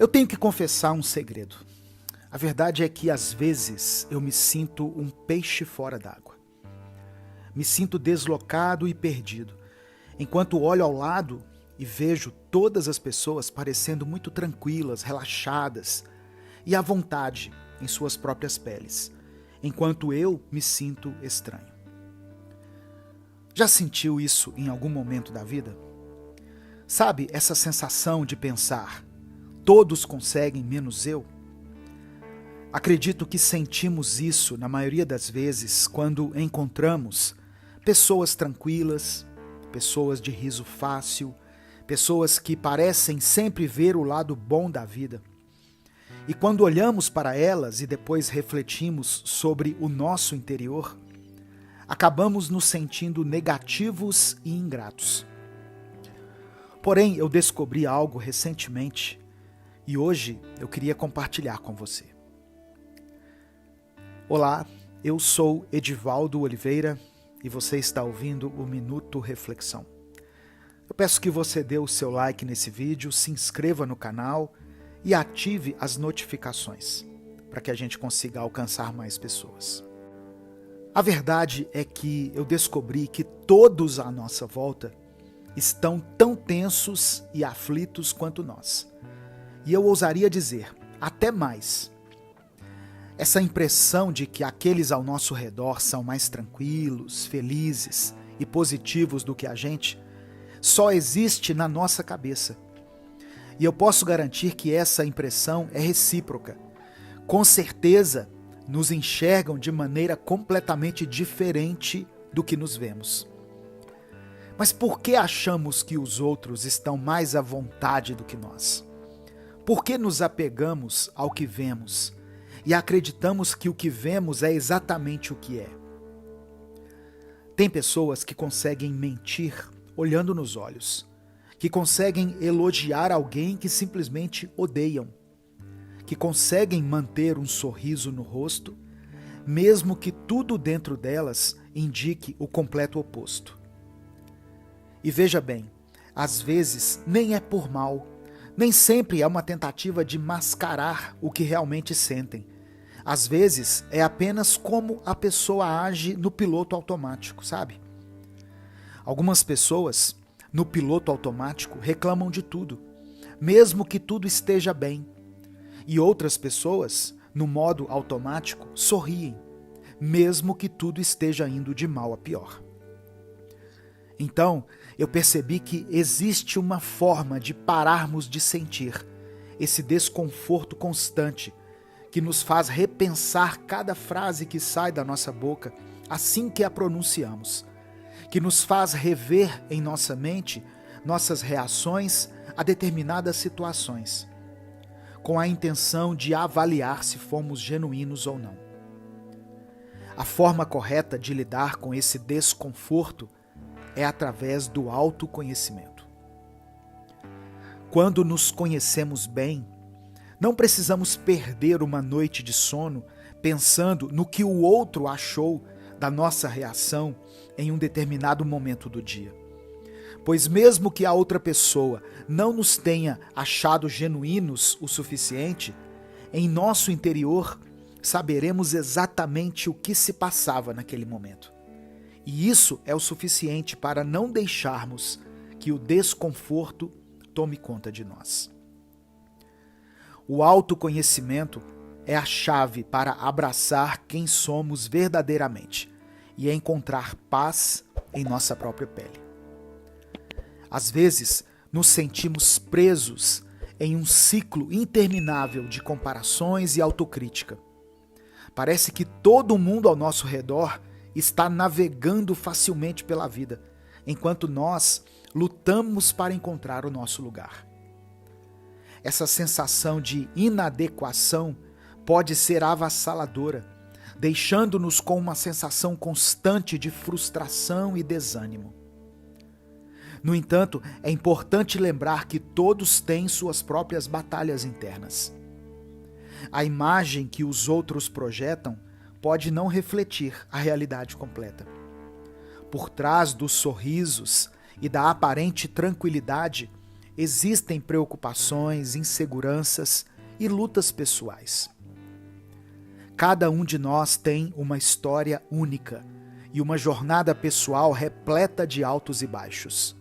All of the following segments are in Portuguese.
Eu tenho que confessar um segredo. A verdade é que às vezes eu me sinto um peixe fora d'água. Me sinto deslocado e perdido, enquanto olho ao lado e vejo todas as pessoas parecendo muito tranquilas, relaxadas e à vontade em suas próprias peles, enquanto eu me sinto estranho. Já sentiu isso em algum momento da vida? Sabe essa sensação de pensar, todos conseguem menos eu? Acredito que sentimos isso na maioria das vezes quando encontramos pessoas tranquilas, pessoas de riso fácil, pessoas que parecem sempre ver o lado bom da vida. E quando olhamos para elas e depois refletimos sobre o nosso interior, acabamos nos sentindo negativos e ingratos. Porém, eu descobri algo recentemente e hoje eu queria compartilhar com você. Olá, eu sou Edivaldo Oliveira e você está ouvindo o Minuto Reflexão. Eu peço que você dê o seu like nesse vídeo, se inscreva no canal e ative as notificações para que a gente consiga alcançar mais pessoas. A verdade é que eu descobri que todos à nossa volta estão tão tensos e aflitos quanto nós. E eu ousaria dizer, até mais. Essa impressão de que aqueles ao nosso redor são mais tranquilos, felizes e positivos do que a gente, só existe na nossa cabeça. E eu posso garantir que essa impressão é recíproca. Com certeza, nos enxergam de maneira completamente diferente do que nos vemos. Mas por que achamos que os outros estão mais à vontade do que nós? Por que nos apegamos ao que vemos e acreditamos que o que vemos é exatamente o que é? Tem pessoas que conseguem mentir olhando nos olhos, que conseguem elogiar alguém que simplesmente odeiam, que conseguem manter um sorriso no rosto, mesmo que tudo dentro delas indique o completo oposto. E veja bem, às vezes nem é por mal, nem sempre é uma tentativa de mascarar o que realmente sentem. Às vezes é apenas como a pessoa age no piloto automático, sabe? Algumas pessoas, no piloto automático, reclamam de tudo, mesmo que tudo esteja bem. E outras pessoas, no modo automático, sorriem, mesmo que tudo esteja indo de mal a pior. Então, eu percebi que existe uma forma de pararmos de sentir esse desconforto constante que nos faz repensar cada frase que sai da nossa boca assim que a pronunciamos, que nos faz rever em nossa mente nossas reações a determinadas situações, com a intenção de avaliar se fomos genuínos ou não. A forma correta de lidar com esse desconforto é através do autoconhecimento. Quando nos conhecemos bem, não precisamos perder uma noite de sono pensando no que o outro achou da nossa reação em um determinado momento do dia. Pois mesmo que a outra pessoa não nos tenha achado genuínos o suficiente, em nosso interior saberemos exatamente o que se passava naquele momento. E isso é o suficiente para não deixarmos que o desconforto tome conta de nós. O autoconhecimento é a chave para abraçar quem somos verdadeiramente e encontrar paz em nossa própria pele. Às vezes, nos sentimos presos em um ciclo interminável de comparações e autocrítica. Parece que todo mundo ao nosso redor está navegando facilmente pela vida, enquanto nós lutamos para encontrar o nosso lugar. Essa sensação de inadequação pode ser avassaladora, deixando-nos com uma sensação constante de frustração e desânimo. No entanto, é importante lembrar que todos têm suas próprias batalhas internas. A imagem que os outros projetam pode não refletir a realidade completa. Por trás dos sorrisos e da aparente tranquilidade existem preocupações, inseguranças e lutas pessoais. Cada um de nós tem uma história única e uma jornada pessoal repleta de altos e baixos.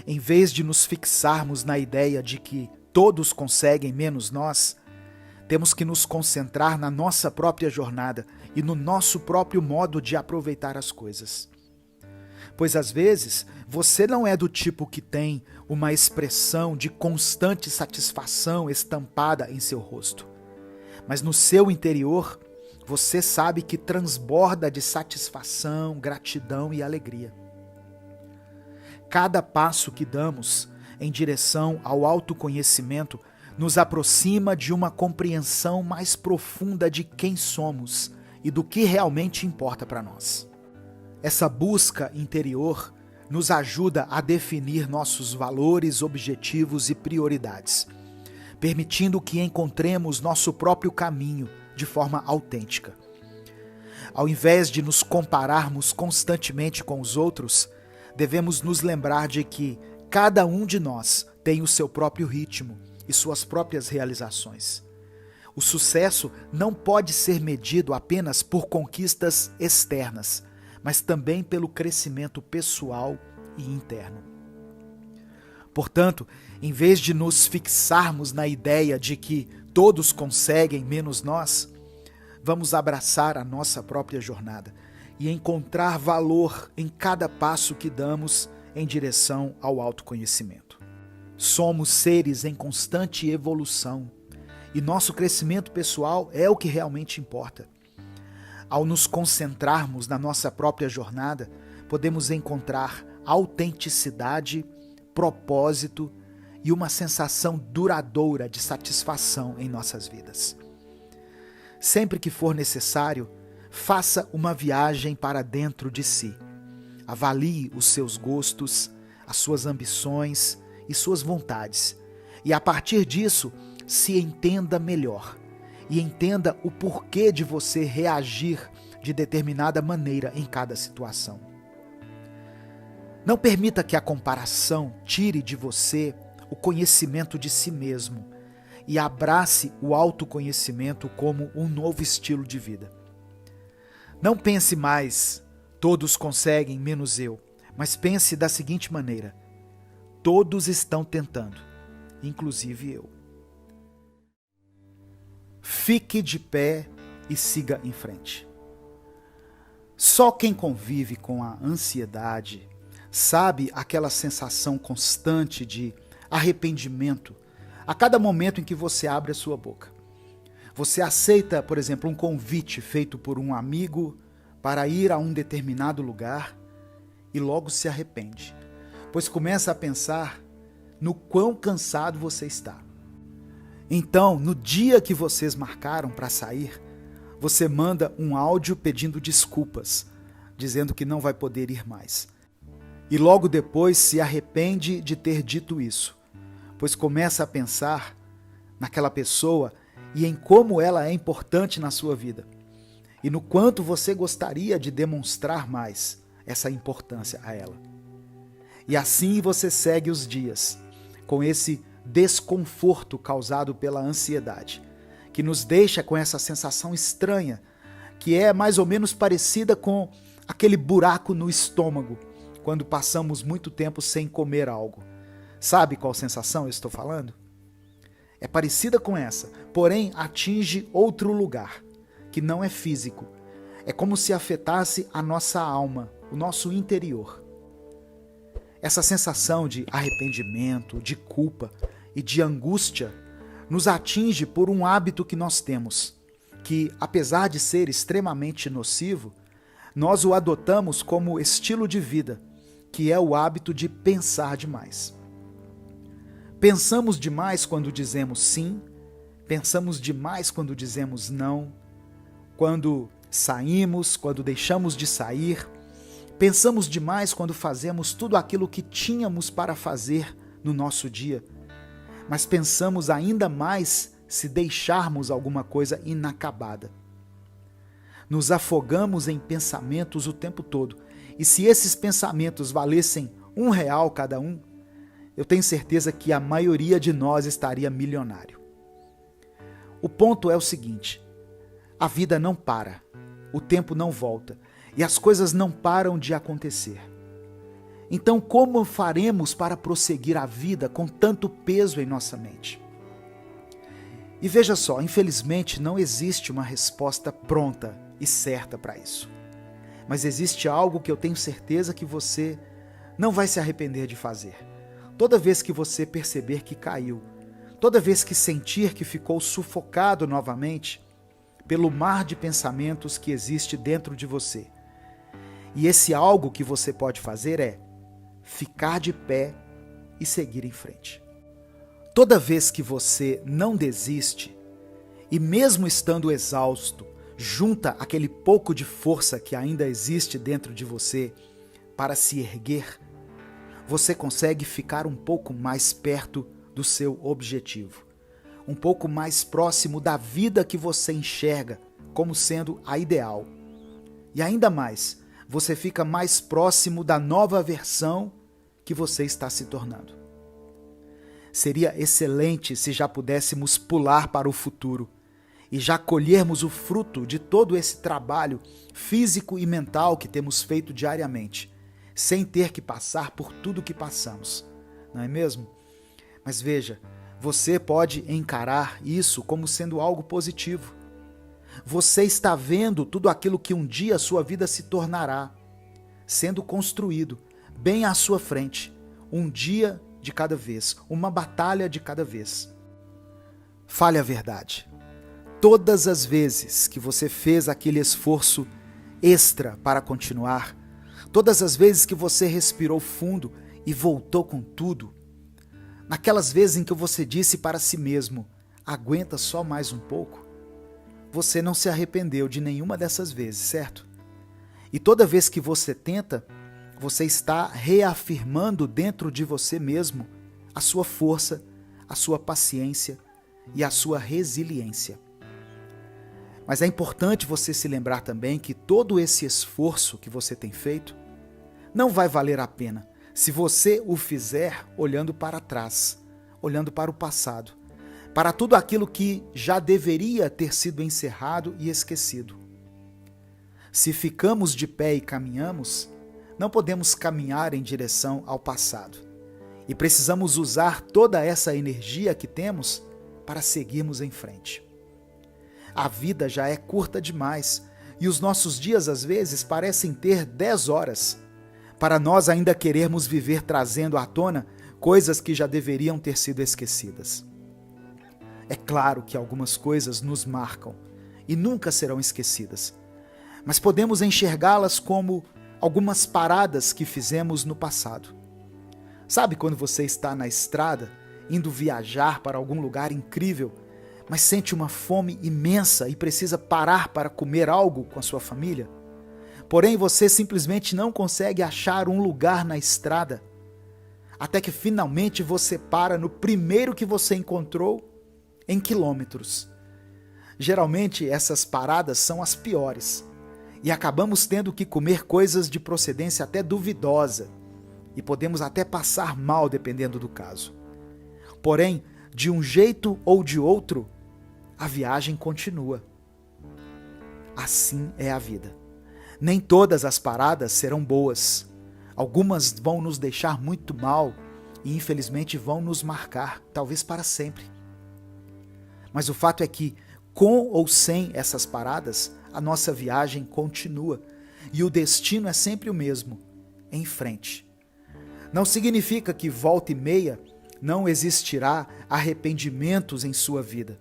Em vez de nos fixarmos na ideia de que todos conseguem menos nós, temos que nos concentrar na nossa própria jornada e no nosso próprio modo de aproveitar as coisas. Pois às vezes você não é do tipo que tem uma expressão de constante satisfação estampada em seu rosto. Mas no seu interior, você sabe que transborda de satisfação, gratidão e alegria. Cada passo que damos em direção ao autoconhecimento nos aproxima de uma compreensão mais profunda de quem somos e do que realmente importa para nós. Essa busca interior nos ajuda a definir nossos valores, objetivos e prioridades, permitindo que encontremos nosso próprio caminho de forma autêntica. Ao invés de nos compararmos constantemente com os outros, devemos nos lembrar de que cada um de nós tem o seu próprio ritmo e suas próprias realizações. O sucesso não pode ser medido apenas por conquistas externas, mas também pelo crescimento pessoal e interno. Portanto, em vez de nos fixarmos na ideia de que todos conseguem menos nós, vamos abraçar a nossa própria jornada e encontrar valor em cada passo que damos em direção ao autoconhecimento. Somos seres em constante evolução e nosso crescimento pessoal é o que realmente importa. Ao nos concentrarmos na nossa própria jornada, podemos encontrar autenticidade, propósito e uma sensação duradoura de satisfação em nossas vidas. Sempre que for necessário, faça uma viagem para dentro de si. Avalie os seus gostos, as suas ambições e suas vontades. E a partir disso, se entenda melhor. E entenda o porquê de você reagir de determinada maneira em cada situação. Não permita que a comparação tire de você o conhecimento de si mesmo e abrace o autoconhecimento como um novo estilo de vida. Não pense mais, todos conseguem menos eu, mas pense da seguinte maneira: todos estão tentando, inclusive eu. Fique de pé e siga em frente. Só quem convive com a ansiedade sabe aquela sensação constante de arrependimento a cada momento em que você abre a sua boca. Você aceita, por exemplo, um convite feito por um amigo para ir a um determinado lugar e logo se arrepende, pois começa a pensar no quão cansado você está. Então, no dia que vocês marcaram para sair, você manda um áudio pedindo desculpas, dizendo que não vai poder ir mais. E logo depois se arrepende de ter dito isso, pois começa a pensar naquela pessoa e em como ela é importante na sua vida, e no quanto você gostaria de demonstrar mais essa importância a ela. E assim você segue os dias, com esse desconforto causado pela ansiedade, que nos deixa com essa sensação estranha, que é mais ou menos parecida com aquele buraco no estômago, quando passamos muito tempo sem comer algo. Sabe qual sensação eu estou falando? É parecida com essa, porém atinge outro lugar, que não é físico. É como se afetasse a nossa alma, o nosso interior. Essa sensação de arrependimento, de culpa e de angústia nos atinge por um hábito que nós temos, que, apesar de ser extremamente nocivo, nós o adotamos como estilo de vida, que é o hábito de pensar demais. Pensamos demais quando dizemos sim, pensamos demais quando dizemos não, quando saímos, quando deixamos de sair, pensamos demais quando fazemos tudo aquilo que tínhamos para fazer no nosso dia, mas pensamos ainda mais se deixarmos alguma coisa inacabada. Nos afogamos em pensamentos o tempo todo, e se esses pensamentos valessem R$1 cada um, eu tenho certeza que a maioria de nós estaria milionário. O ponto é o seguinte: a vida não para, o tempo não volta e as coisas não param de acontecer. Então, como faremos para prosseguir a vida com tanto peso em nossa mente? E veja só, infelizmente não existe uma resposta pronta e certa para isso. Mas existe algo que eu tenho certeza que você não vai se arrepender de fazer. Toda vez que você perceber que caiu, toda vez que sentir que ficou sufocado novamente pelo mar de pensamentos que existe dentro de você. E esse algo que você pode fazer é ficar de pé e seguir em frente. Toda vez que você não desiste, e mesmo estando exausto, junta aquele pouco de força que ainda existe dentro de você para se erguer, você consegue ficar um pouco mais perto do seu objetivo, um pouco mais próximo da vida que você enxerga como sendo a ideal. E ainda mais, você fica mais próximo da nova versão que você está se tornando. Seria excelente se já pudéssemos pular para o futuro e já colhermos o fruto de todo esse trabalho físico e mental que temos feito diariamente, sem ter que passar por tudo que passamos, não é mesmo? Mas veja, você pode encarar isso como sendo algo positivo. Você está vendo tudo aquilo que um dia a sua vida se tornará, sendo construído bem à sua frente, um dia de cada vez, uma batalha de cada vez. Fale a verdade. Todas as vezes que você fez aquele esforço extra para continuar, todas as vezes que você respirou fundo e voltou com tudo, naquelas vezes em que você disse para si mesmo, aguenta só mais um pouco, você não se arrependeu de nenhuma dessas vezes, certo? E toda vez que você tenta, você está reafirmando dentro de você mesmo a sua força, a sua paciência e a sua resiliência. Mas é importante você se lembrar também que todo esse esforço que você tem feito não vai valer a pena se você o fizer olhando para trás, olhando para o passado, para tudo aquilo que já deveria ter sido encerrado e esquecido. Se ficamos de pé e caminhamos, não podemos caminhar em direção ao passado. E precisamos usar toda essa energia que temos para seguirmos em frente. A vida já é curta demais e os nossos dias às vezes parecem ter 10 horas, para nós ainda querermos viver trazendo à tona coisas que já deveriam ter sido esquecidas. É claro que algumas coisas nos marcam e nunca serão esquecidas, mas podemos enxergá-las como algumas paradas que fizemos no passado. Sabe quando você está na estrada, indo viajar para algum lugar incrível, mas sente uma fome imensa e precisa parar para comer algo com a sua família? Porém, você simplesmente não consegue achar um lugar na estrada, até que finalmente você para no primeiro que você encontrou em quilômetros. Geralmente essas paradas são as piores e acabamos tendo que comer coisas de procedência até duvidosa e podemos até passar mal dependendo do caso. Porém, de um jeito ou de outro, a viagem continua. Assim é a vida. Nem todas as paradas serão boas. Algumas vão nos deixar muito mal e infelizmente vão nos marcar, talvez para sempre. Mas o fato é que, com ou sem essas paradas, a nossa viagem continua e o destino é sempre o mesmo, em frente. Não significa que volta e meia não existirá arrependimentos em sua vida,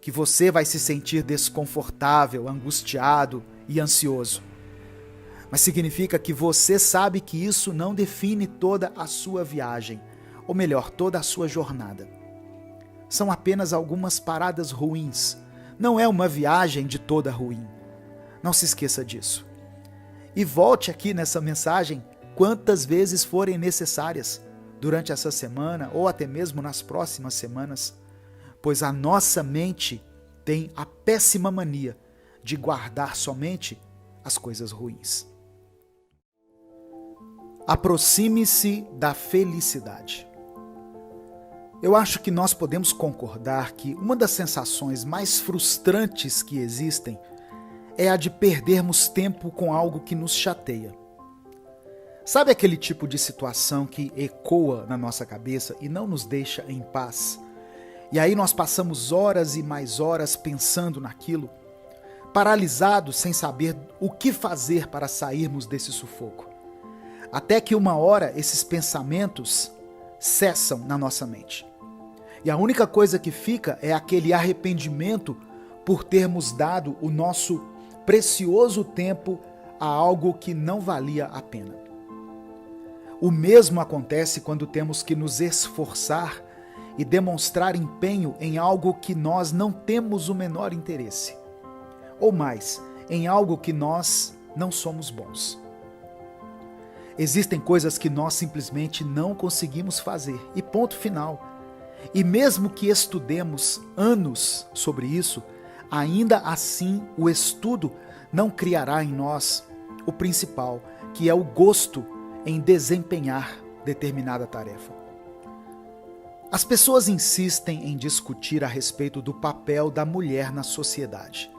que você vai se sentir desconfortável, angustiado e ansioso. Mas significa que você sabe que isso não define toda a sua viagem, ou melhor, toda a sua jornada. São apenas algumas paradas ruins. Não é uma viagem de toda ruim. Não se esqueça disso. E volte aqui nessa mensagem quantas vezes forem necessárias durante essa semana ou até mesmo nas próximas semanas, pois a nossa mente tem a péssima mania de guardar somente as coisas ruins. Aproxime-se da felicidade. Eu acho que nós podemos concordar que uma das sensações mais frustrantes que existem é a de perdermos tempo com algo que nos chateia. Sabe aquele tipo de situação que ecoa na nossa cabeça e não nos deixa em paz? E aí nós passamos horas e mais horas pensando naquilo, paralisados sem saber o que fazer para sairmos desse sufoco. Até que uma hora esses pensamentos cessam na nossa mente. E a única coisa que fica é aquele arrependimento por termos dado o nosso precioso tempo a algo que não valia a pena. O mesmo acontece quando temos que nos esforçar e demonstrar empenho em algo que nós não temos o menor interesse. Ou mais, em algo que nós não somos bons. Existem coisas que nós simplesmente não conseguimos fazer, e ponto final. E mesmo que estudemos anos sobre isso, ainda assim o estudo não criará em nós o principal, que é o gosto em desempenhar determinada tarefa. As pessoas insistem em discutir a respeito do papel da mulher na sociedade.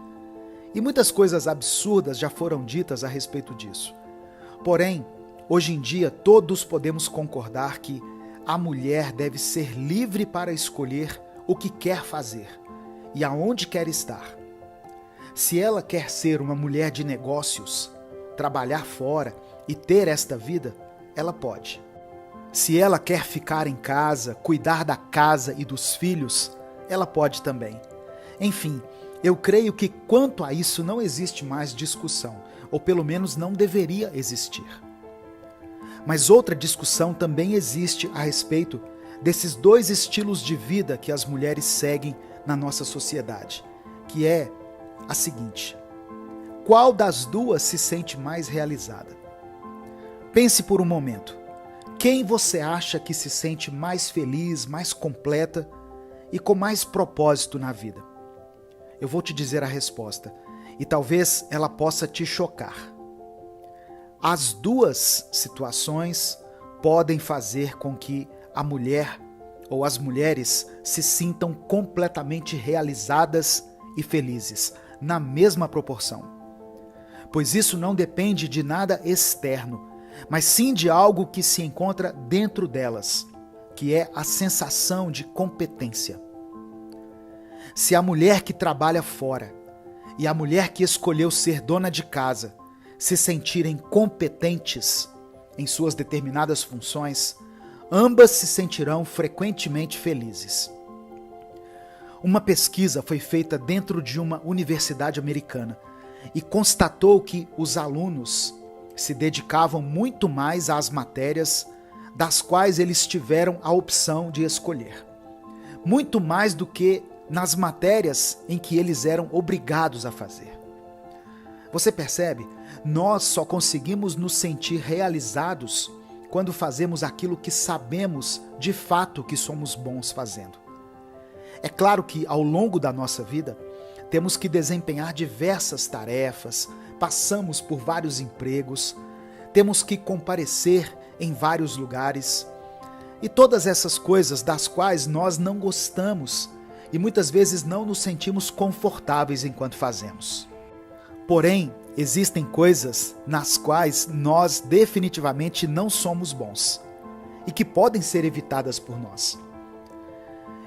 E muitas coisas absurdas já foram ditas a respeito disso. Porém, hoje em dia todos podemos concordar que a mulher deve ser livre para escolher o que quer fazer e aonde quer estar. Se ela quer ser uma mulher de negócios, trabalhar fora e ter esta vida, ela pode. Se ela quer ficar em casa, cuidar da casa e dos filhos, ela pode também. Enfim, eu creio que quanto a isso não existe mais discussão, ou pelo menos não deveria existir. Mas outra discussão também existe a respeito desses dois estilos de vida que as mulheres seguem na nossa sociedade, que é a seguinte: qual das duas se sente mais realizada? Pense por um momento. Quem você acha que se sente mais feliz, mais completa e com mais propósito na vida? Eu vou te dizer a resposta, e talvez ela possa te chocar. As duas situações podem fazer com que a mulher ou as mulheres se sintam completamente realizadas e felizes, na mesma proporção. Pois isso não depende de nada externo, mas sim de algo que se encontra dentro delas, que é a sensação de competência. Se a mulher que trabalha fora e a mulher que escolheu ser dona de casa se sentirem competentes em suas determinadas funções, ambas se sentirão frequentemente felizes. Uma pesquisa foi feita dentro de uma universidade americana e constatou que os alunos se dedicavam muito mais às matérias das quais eles tiveram a opção de escolher. Muito mais do que nas matérias em que eles eram obrigados a fazer. Você percebe? Nós só conseguimos nos sentir realizados quando fazemos aquilo que sabemos de fato que somos bons fazendo. É claro que ao longo da nossa vida temos que desempenhar diversas tarefas, passamos por vários empregos, temos que comparecer em vários lugares e todas essas coisas das quais nós não gostamos e muitas vezes não nos sentimos confortáveis enquanto fazemos. Porém, existem coisas nas quais nós definitivamente não somos bons e que podem ser evitadas por nós.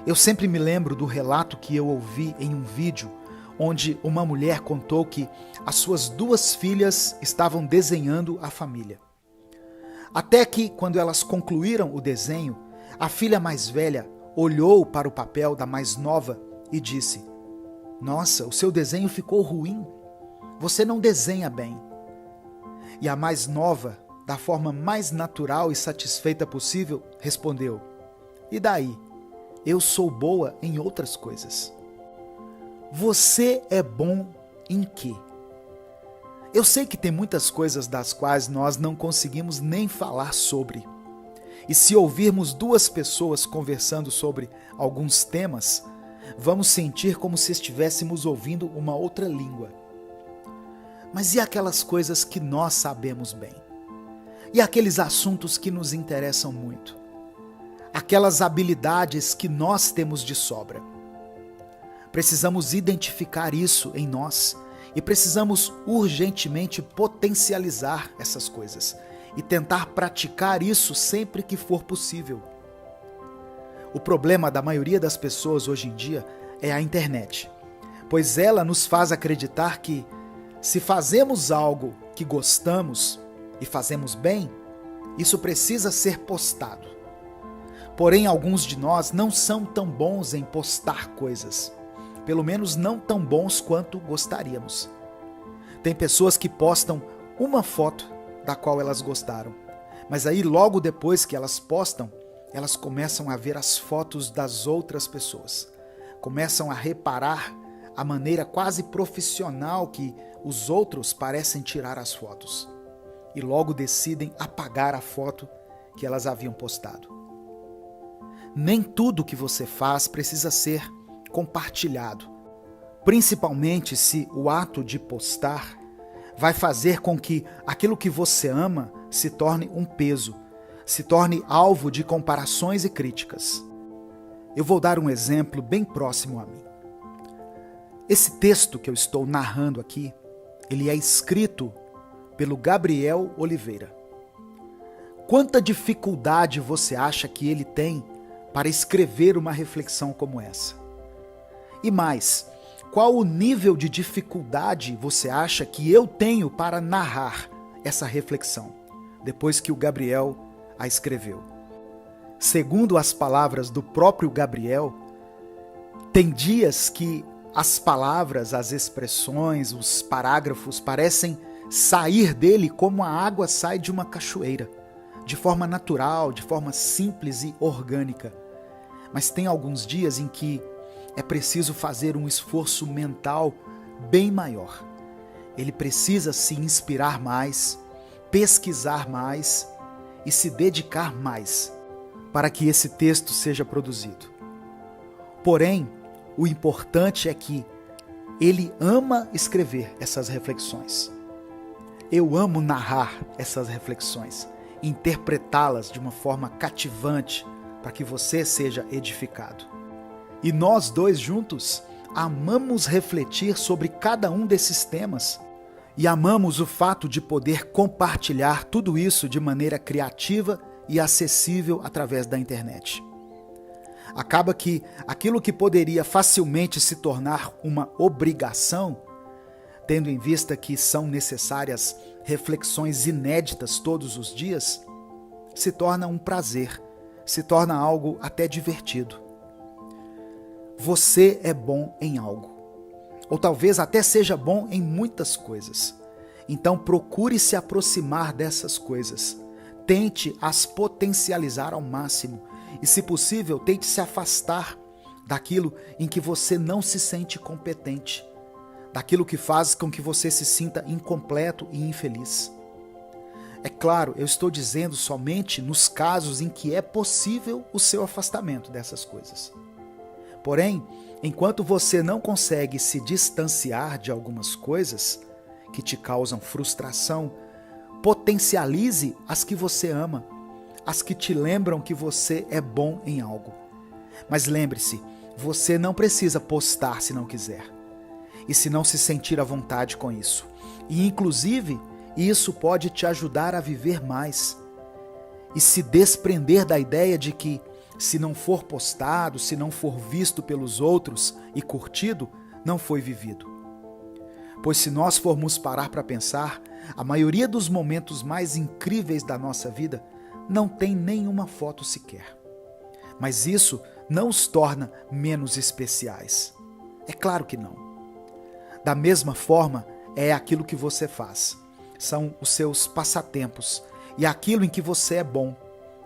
Eu sempre me lembro do relato que eu ouvi em um vídeo onde uma mulher contou que as suas 2 filhas estavam desenhando a família. Até que, quando elas concluíram o desenho, a filha mais velha olhou para o papel da mais nova e disse: "Nossa, o seu desenho ficou ruim. Você não desenha bem." E a mais nova, da forma mais natural e satisfeita possível, respondeu: "E daí? Eu sou boa em outras coisas." Você é bom em quê? Eu sei que tem muitas coisas das quais nós não conseguimos nem falar sobre. E se ouvirmos 2 pessoas conversando sobre alguns temas, vamos sentir como se estivéssemos ouvindo uma outra língua. Mas e aquelas coisas que nós sabemos bem? E aqueles assuntos que nos interessam muito? aquelas habilidades que nós temos de sobra. Precisamos identificar isso em nós e precisamos urgentemente potencializar essas coisas e tentar praticar isso sempre que for possível. O problema da maioria das pessoas hoje em dia é a internet, pois ela nos faz acreditar que, se fazemos algo que gostamos e fazemos bem, isso precisa ser postado. Porém, alguns de nós não são tão bons em postar coisas, pelo menos não tão bons quanto gostaríamos. Tem pessoas que postam uma foto da qual elas gostaram, mas aí logo depois que elas postam, elas começam a ver as fotos das outras pessoas, começam a reparar a maneira quase profissional que os outros parecem tirar as fotos e logo decidem apagar a foto que elas haviam postado. Nem tudo que você faz precisa ser compartilhado, principalmente se o ato de postar vai fazer com que aquilo que você ama se torne um peso, se torne alvo de comparações e críticas. Eu vou dar um exemplo bem próximo a mim. Esse texto que eu estou narrando aqui, ele é escrito pelo Gabriel Oliveira. Quanta dificuldade você acha que ele tem para escrever uma reflexão como essa? E mais, qual o nível de dificuldade você acha que eu tenho para narrar essa reflexão, depois que o Gabriel a escreveu? Segundo as palavras do próprio Gabriel, tem dias que as palavras, as expressões, os parágrafos parecem sair dele como a água sai de uma cachoeira, de forma natural, de forma simples e orgânica. Mas tem alguns dias em que é preciso fazer um esforço mental bem maior. Ele precisa se inspirar mais, pesquisar mais e se dedicar mais para que esse texto seja produzido. Porém, o importante é que ele ama escrever essas reflexões. Eu amo narrar essas reflexões, interpretá-las de uma forma cativante para que você seja edificado. E nós dois juntos amamos refletir sobre cada um desses temas e amamos o fato de poder compartilhar tudo isso de maneira criativa e acessível através da internet. Acaba que aquilo que poderia facilmente se tornar uma obrigação, tendo em vista que são necessárias reflexões inéditas todos os dias, se torna um prazer, se torna algo até divertido. Você é bom em algo, ou talvez até seja bom em muitas coisas. Então procure se aproximar dessas coisas, tente as potencializar ao máximo e, se possível, tente se afastar daquilo em que você não se sente competente, daquilo que faz com que você se sinta incompleto e infeliz. É claro, eu estou dizendo somente nos casos em que é possível o seu afastamento dessas coisas. Porém, enquanto você não consegue se distanciar de algumas coisas que te causam frustração, potencialize as que você ama, as que te lembram que você é bom em algo. Mas lembre-se, você não precisa postar se não quiser, e se não se sentir à vontade com isso. E inclusive, isso pode te ajudar a viver mais e se desprender da ideia de que, se não for postado, se não for visto pelos outros e curtido, não foi vivido. Pois se nós formos parar para pensar, a maioria dos momentos mais incríveis da nossa vida não tem nenhuma foto sequer. Mas isso não os torna menos especiais. É claro que não. Da mesma forma, é aquilo que você faz. São os seus passatempos e aquilo em que você é bom,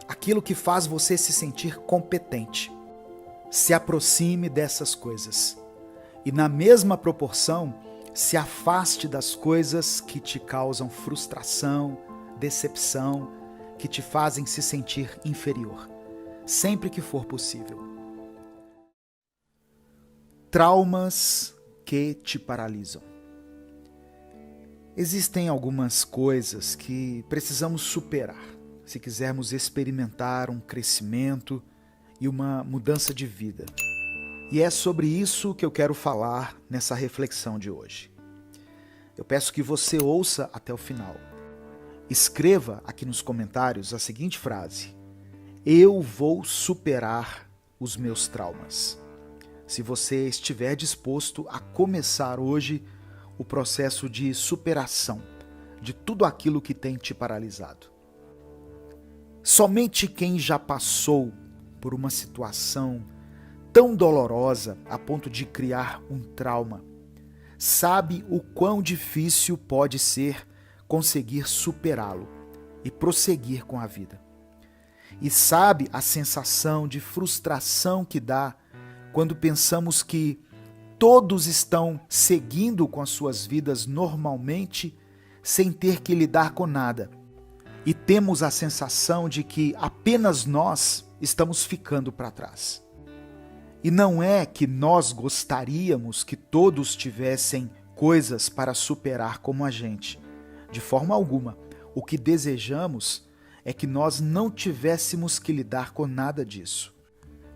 aquilo que faz você se sentir competente. Se aproxime dessas coisas e, na mesma proporção, se afaste das coisas que te causam frustração, decepção, que te fazem se sentir inferior, sempre que for possível. Traumas que te paralisam. Existem algumas coisas que precisamos superar se quisermos experimentar um crescimento e uma mudança de vida. E é sobre isso que eu quero falar nessa reflexão de hoje. Eu peço que você ouça até o final. Escreva aqui nos comentários a seguinte frase: eu vou superar os meus traumas. Se você estiver disposto a começar hoje o processo de superação de tudo aquilo que tem te paralisado. Somente quem já passou por uma situação tão dolorosa a ponto de criar um trauma sabe o quão difícil pode ser conseguir superá-lo e prosseguir com a vida. E sabe a sensação de frustração que dá quando pensamos que todos estão seguindo com as suas vidas normalmente, sem ter que lidar com nada. E temos a sensação de que apenas nós estamos ficando para trás. E não é que nós gostaríamos que todos tivessem coisas para superar como a gente. De forma alguma. O que desejamos é que nós não tivéssemos que lidar com nada disso.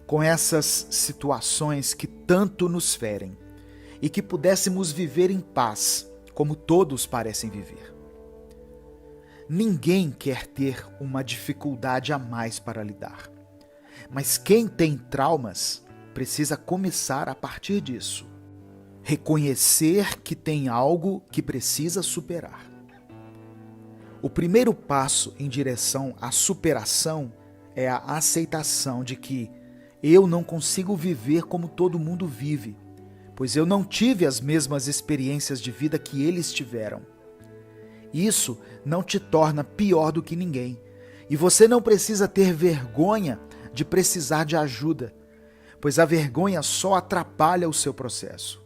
Com essas situações que tanto nos ferem. E que pudéssemos viver em paz, como todos parecem viver. Ninguém quer ter uma dificuldade a mais para lidar. Mas quem tem traumas precisa começar a partir disso. Reconhecer que tem algo que precisa superar. O primeiro passo em direção à superação é a aceitação de que eu não consigo viver como todo mundo vive, pois eu não tive as mesmas experiências de vida que eles tiveram. Isso não te torna pior do que ninguém, e você não precisa ter vergonha de precisar de ajuda, pois a vergonha só atrapalha o seu processo.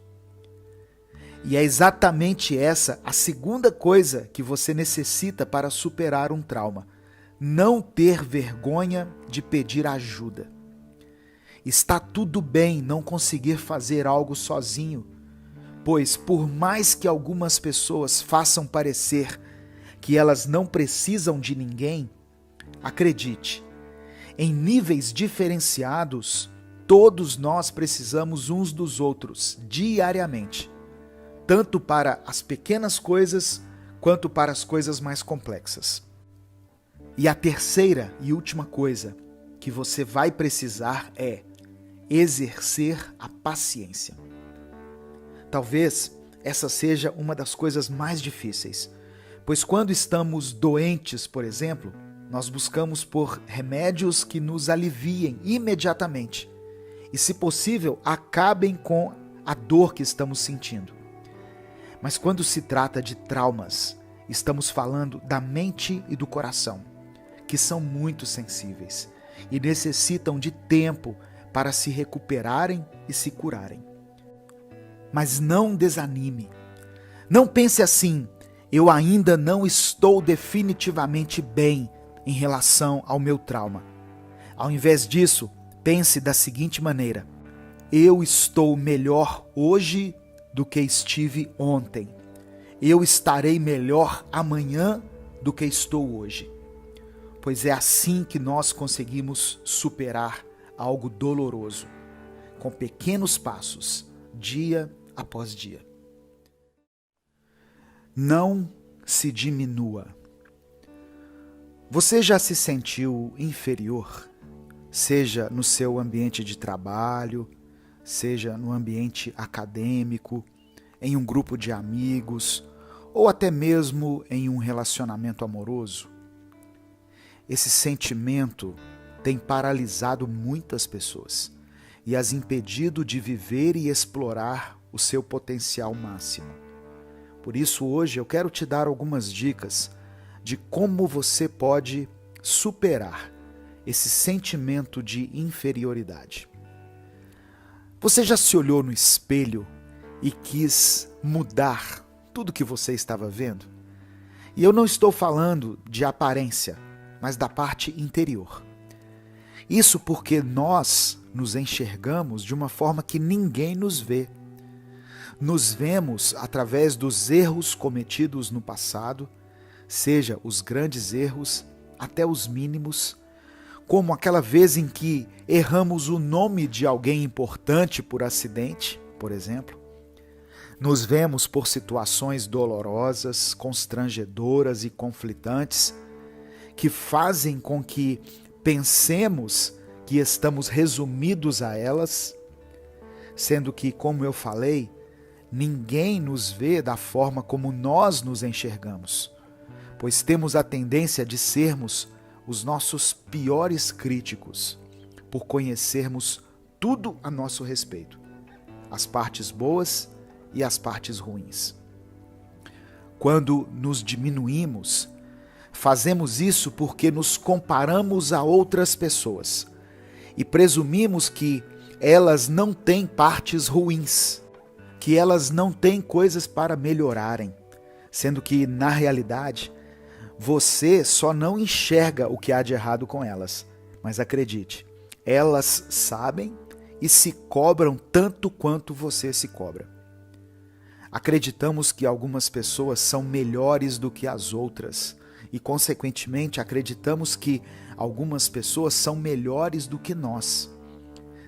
E é exatamente essa a segunda coisa que você necessita para superar um trauma: não ter vergonha de pedir ajuda. Está tudo bem não conseguir fazer algo sozinho, pois por mais que algumas pessoas façam parecer que elas não precisam de ninguém, acredite, em níveis diferenciados, todos nós precisamos uns dos outros diariamente, tanto para as pequenas coisas quanto para as coisas mais complexas. E a terceira e última coisa que você vai precisar é exercer a paciência. Talvez essa seja uma das coisas mais difíceis, pois quando estamos doentes, por exemplo, nós buscamos por remédios que nos aliviem imediatamente e, se possível, acabem com a dor que estamos sentindo. Mas quando se trata de traumas, estamos falando da mente e do coração, que são muito sensíveis e necessitam de tempo para se recuperarem e se curarem. Mas não desanime. Não pense assim: eu ainda não estou definitivamente bem em relação ao meu trauma. Ao invés disso, pense da seguinte maneira: eu estou melhor hoje do que estive ontem. Eu estarei melhor amanhã do que estou hoje. Pois é assim que nós conseguimos superar algo doloroso, com pequenos passos, dia após dia. Não se diminua. Você já se sentiu inferior, seja no seu ambiente de trabalho, seja no ambiente acadêmico, em um grupo de amigos, ou até mesmo em um relacionamento amoroso? Esse sentimento tem paralisado muitas pessoas e as impedido de viver e explorar o seu potencial máximo. Por isso, hoje eu quero te dar algumas dicas de como você pode superar esse sentimento de inferioridade. Você já se olhou no espelho e quis mudar tudo que você estava vendo? E eu não estou falando de aparência, mas da parte interior. Isso porque nós nos enxergamos de uma forma que ninguém nos vê. Nos vemos através dos erros cometidos no passado, seja os grandes erros até os mínimos, como aquela vez em que erramos o nome de alguém importante por acidente, por exemplo. Nos vemos por situações dolorosas, constrangedoras e conflitantes, que fazem com que pensemos que estamos resumidos a elas, sendo que, como eu falei, ninguém nos vê da forma como nós nos enxergamos, pois temos a tendência de sermos os nossos piores críticos, por conhecermos tudo a nosso respeito, as partes boas e as partes ruins. Quando nos diminuímos, fazemos isso porque nos comparamos a outras pessoas e presumimos que elas não têm partes ruins, que elas não têm coisas para melhorarem, sendo que, na realidade, você só não enxerga o que há de errado com elas. Mas acredite, elas sabem e se cobram tanto quanto você se cobra. Acreditamos que algumas pessoas são melhores do que as outras e, consequentemente, acreditamos que algumas pessoas são melhores do que nós,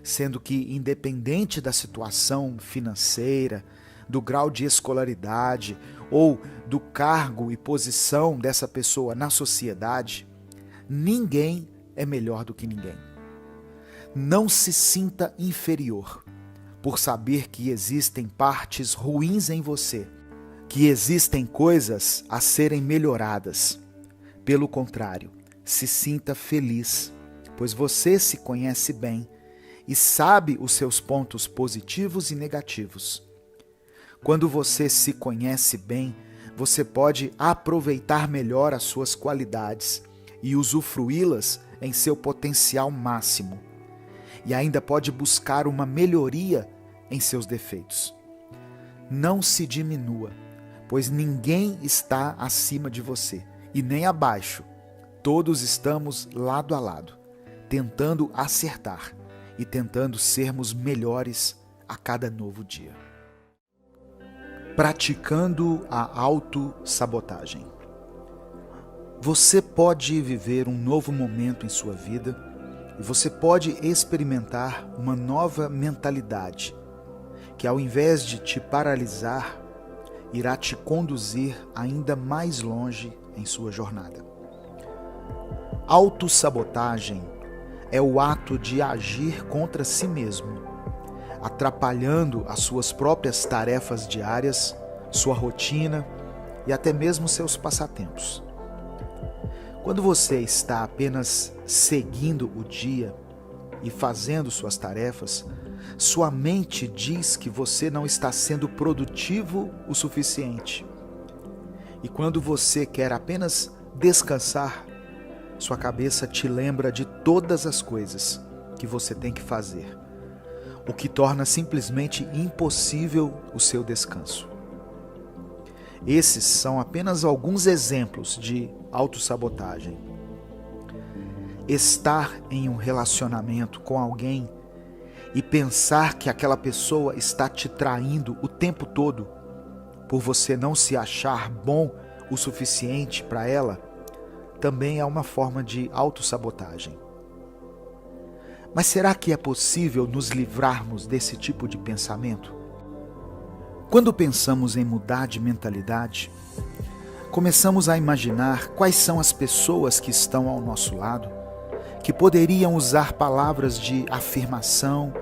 sendo que, independente da situação financeira, do grau de escolaridade ou do cargo e posição dessa pessoa na sociedade, ninguém é melhor do que ninguém. Não se sinta inferior por saber que existem partes ruins em você, que existem coisas a serem melhoradas. Pelo contrário, se sinta feliz, pois você se conhece bem e sabe os seus pontos positivos e negativos. Quando você se conhece bem, você pode aproveitar melhor as suas qualidades e usufruí-las em seu potencial máximo. E ainda pode buscar uma melhoria em seus defeitos. Não se diminua, pois ninguém está acima de você e nem abaixo. Todos estamos lado a lado, tentando acertar e tentando sermos melhores a cada novo dia. Praticando a autossabotagem. Você pode viver um novo momento em sua vida e você pode experimentar uma nova mentalidade que, ao invés de te paralisar, irá te conduzir ainda mais longe em sua jornada. Autossabotagem é o ato de agir contra si mesmo, atrapalhando as suas próprias tarefas diárias, sua rotina e até mesmo seus passatempos. Quando você está apenas seguindo o dia e fazendo suas tarefas, sua mente diz que você não está sendo produtivo o suficiente. E quando você quer apenas descansar, sua cabeça te lembra de todas as coisas que você tem que fazer, o que torna simplesmente impossível o seu descanso. Esses são apenas alguns exemplos de autossabotagem. Estar em um relacionamento com alguém e pensar que aquela pessoa está te traindo o tempo todo por você não se achar bom o suficiente para ela, também é uma forma de autossabotagem. Mas será que é possível nos livrarmos desse tipo de pensamento? Quando pensamos em mudar de mentalidade, começamos a imaginar quais são as pessoas que estão ao nosso lado, que poderiam usar palavras de afirmação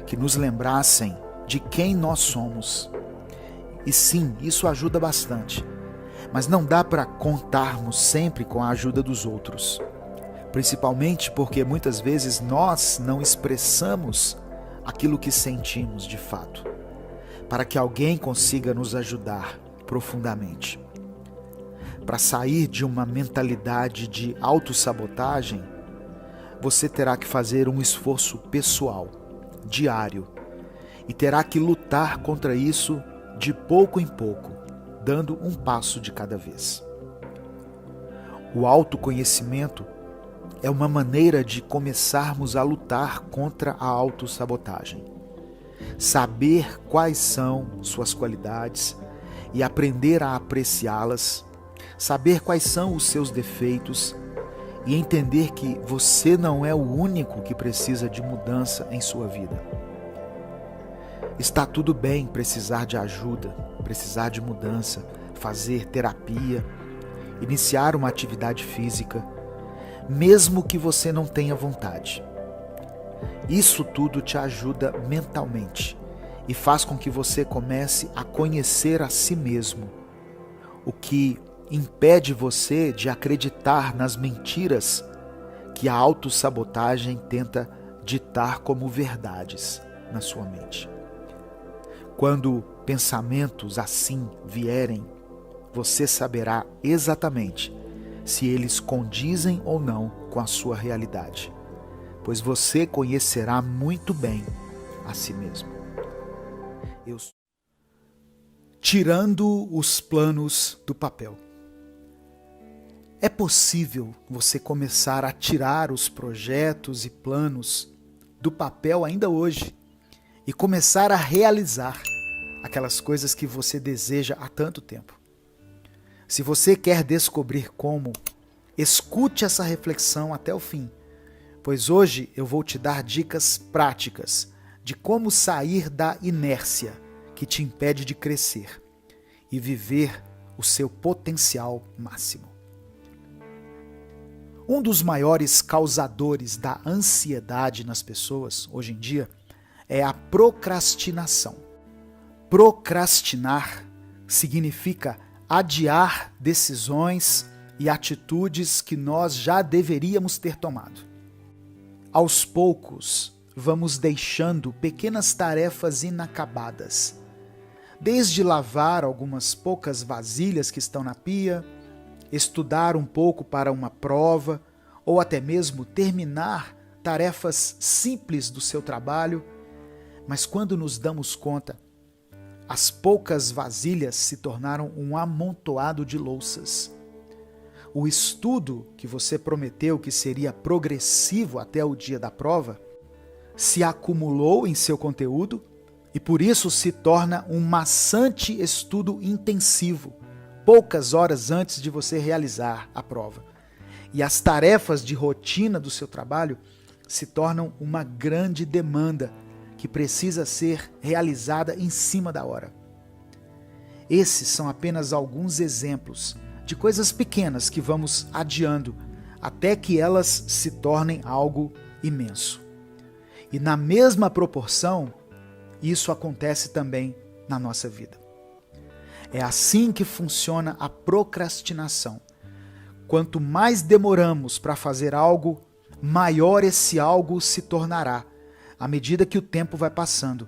que nos lembrassem de quem nós somos. E sim, isso ajuda bastante, mas não dá para contarmos sempre com a ajuda dos outros, principalmente porque muitas vezes nós não expressamos aquilo que sentimos de fato, para que alguém consiga nos ajudar profundamente. Para sair de uma mentalidade de autossabotagem, você terá que fazer um esforço pessoal, diário, e terá que lutar contra isso de pouco em pouco, dando um passo de cada vez. O autoconhecimento é uma maneira de começarmos a lutar contra a autossabotagem. Saber quais são suas qualidades e aprender a apreciá-las, saber quais são os seus defeitos e entender que você não é o único que precisa de mudança em sua vida. Está tudo bem precisar de ajuda, precisar de mudança, fazer terapia, iniciar uma atividade física, mesmo que você não tenha vontade. Isso tudo te ajuda mentalmente e faz com que você comece a conhecer a si mesmo, o que impede você de acreditar nas mentiras que a autossabotagem tenta ditar como verdades na sua mente. Quando pensamentos assim vierem, você saberá exatamente se eles condizem ou não com a sua realidade, pois você conhecerá muito bem a si mesmo. Tirando os planos do papel. É possível você começar a tirar os projetos e planos do papel ainda hoje e começar a realizar aquelas coisas que você deseja há tanto tempo. Se você quer descobrir como, escute essa reflexão até o fim, pois hoje eu vou te dar dicas práticas de como sair da inércia que te impede de crescer e viver o seu potencial máximo. Um dos maiores causadores da ansiedade nas pessoas hoje em dia é a procrastinação. Procrastinar significa adiar decisões e atitudes que nós já deveríamos ter tomado. Aos poucos, vamos deixando pequenas tarefas inacabadas, desde lavar algumas poucas vasilhas que estão na pia, estudar um pouco para uma prova, ou até mesmo terminar tarefas simples do seu trabalho. Mas quando nos damos conta, as poucas vasilhas se tornaram um amontoado de louças. O estudo que você prometeu que seria progressivo até o dia da prova se acumulou em seu conteúdo e por isso se torna um maçante estudo intensivo, poucas horas antes de você realizar a prova. E as tarefas de rotina do seu trabalho se tornam uma grande demanda que precisa ser realizada em cima da hora. Esses são apenas alguns exemplos de coisas pequenas que vamos adiando até que elas se tornem algo imenso. E na mesma proporção, isso acontece também na nossa vida. É assim que funciona a procrastinação. Quanto mais demoramos para fazer algo, maior esse algo se tornará, à medida que o tempo vai passando.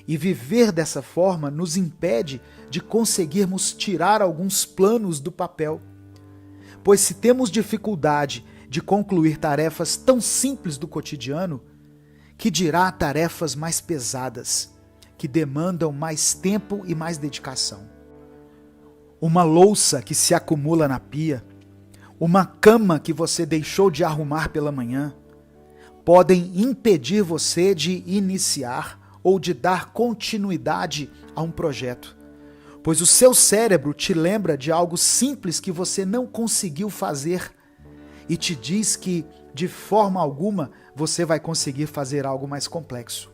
E viver dessa forma nos impede de conseguirmos tirar alguns planos do papel. Pois se temos dificuldade de concluir tarefas tão simples do cotidiano, que dirá tarefas mais pesadas, que demandam mais tempo e mais dedicação. Uma louça que se acumula na pia, uma cama que você deixou de arrumar pela manhã, podem impedir você de iniciar ou de dar continuidade a um projeto, pois o seu cérebro te lembra de algo simples que você não conseguiu fazer e te diz que, de forma alguma, você vai conseguir fazer algo mais complexo.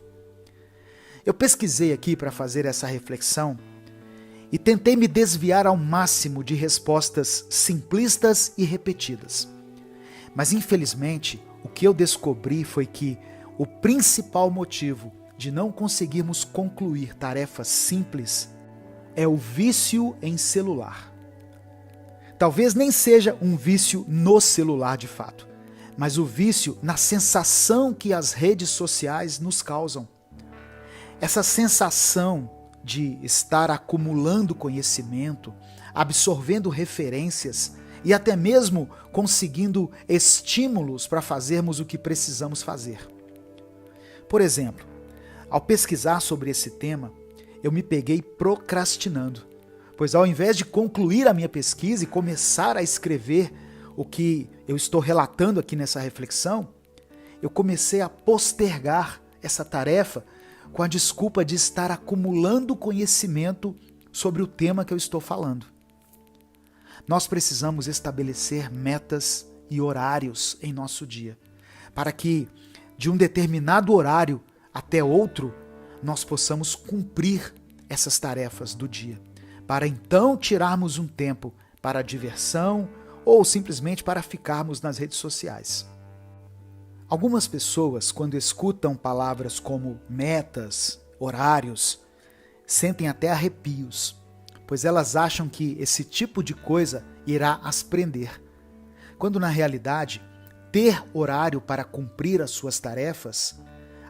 Eu pesquisei aqui para fazer essa reflexão e tentei me desviar ao máximo de respostas simplistas e repetidas. Mas, infelizmente, o que eu descobri foi que o principal motivo de não conseguirmos concluir tarefas simples é o vício em celular. Talvez nem seja um vício no celular de fato, mas o vício na sensação que as redes sociais nos causam. Essa sensação de estar acumulando conhecimento, absorvendo referências e até mesmo conseguindo estímulos para fazermos o que precisamos fazer. Por exemplo, ao pesquisar sobre esse tema, eu me peguei procrastinando, pois ao invés de concluir a minha pesquisa e começar a escrever o que eu estou relatando aqui nessa reflexão, eu comecei a postergar essa tarefa com a desculpa de estar acumulando conhecimento sobre o tema que eu estou falando. Nós precisamos estabelecer metas e horários em nosso dia, para que de um determinado horário até outro nós possamos cumprir essas tarefas do dia, para então tirarmos um tempo para a diversão ou simplesmente para ficarmos nas redes sociais. Algumas pessoas, quando escutam palavras como metas, horários, sentem até arrepios, pois elas acham que esse tipo de coisa irá as prender, quando na realidade, ter horário para cumprir as suas tarefas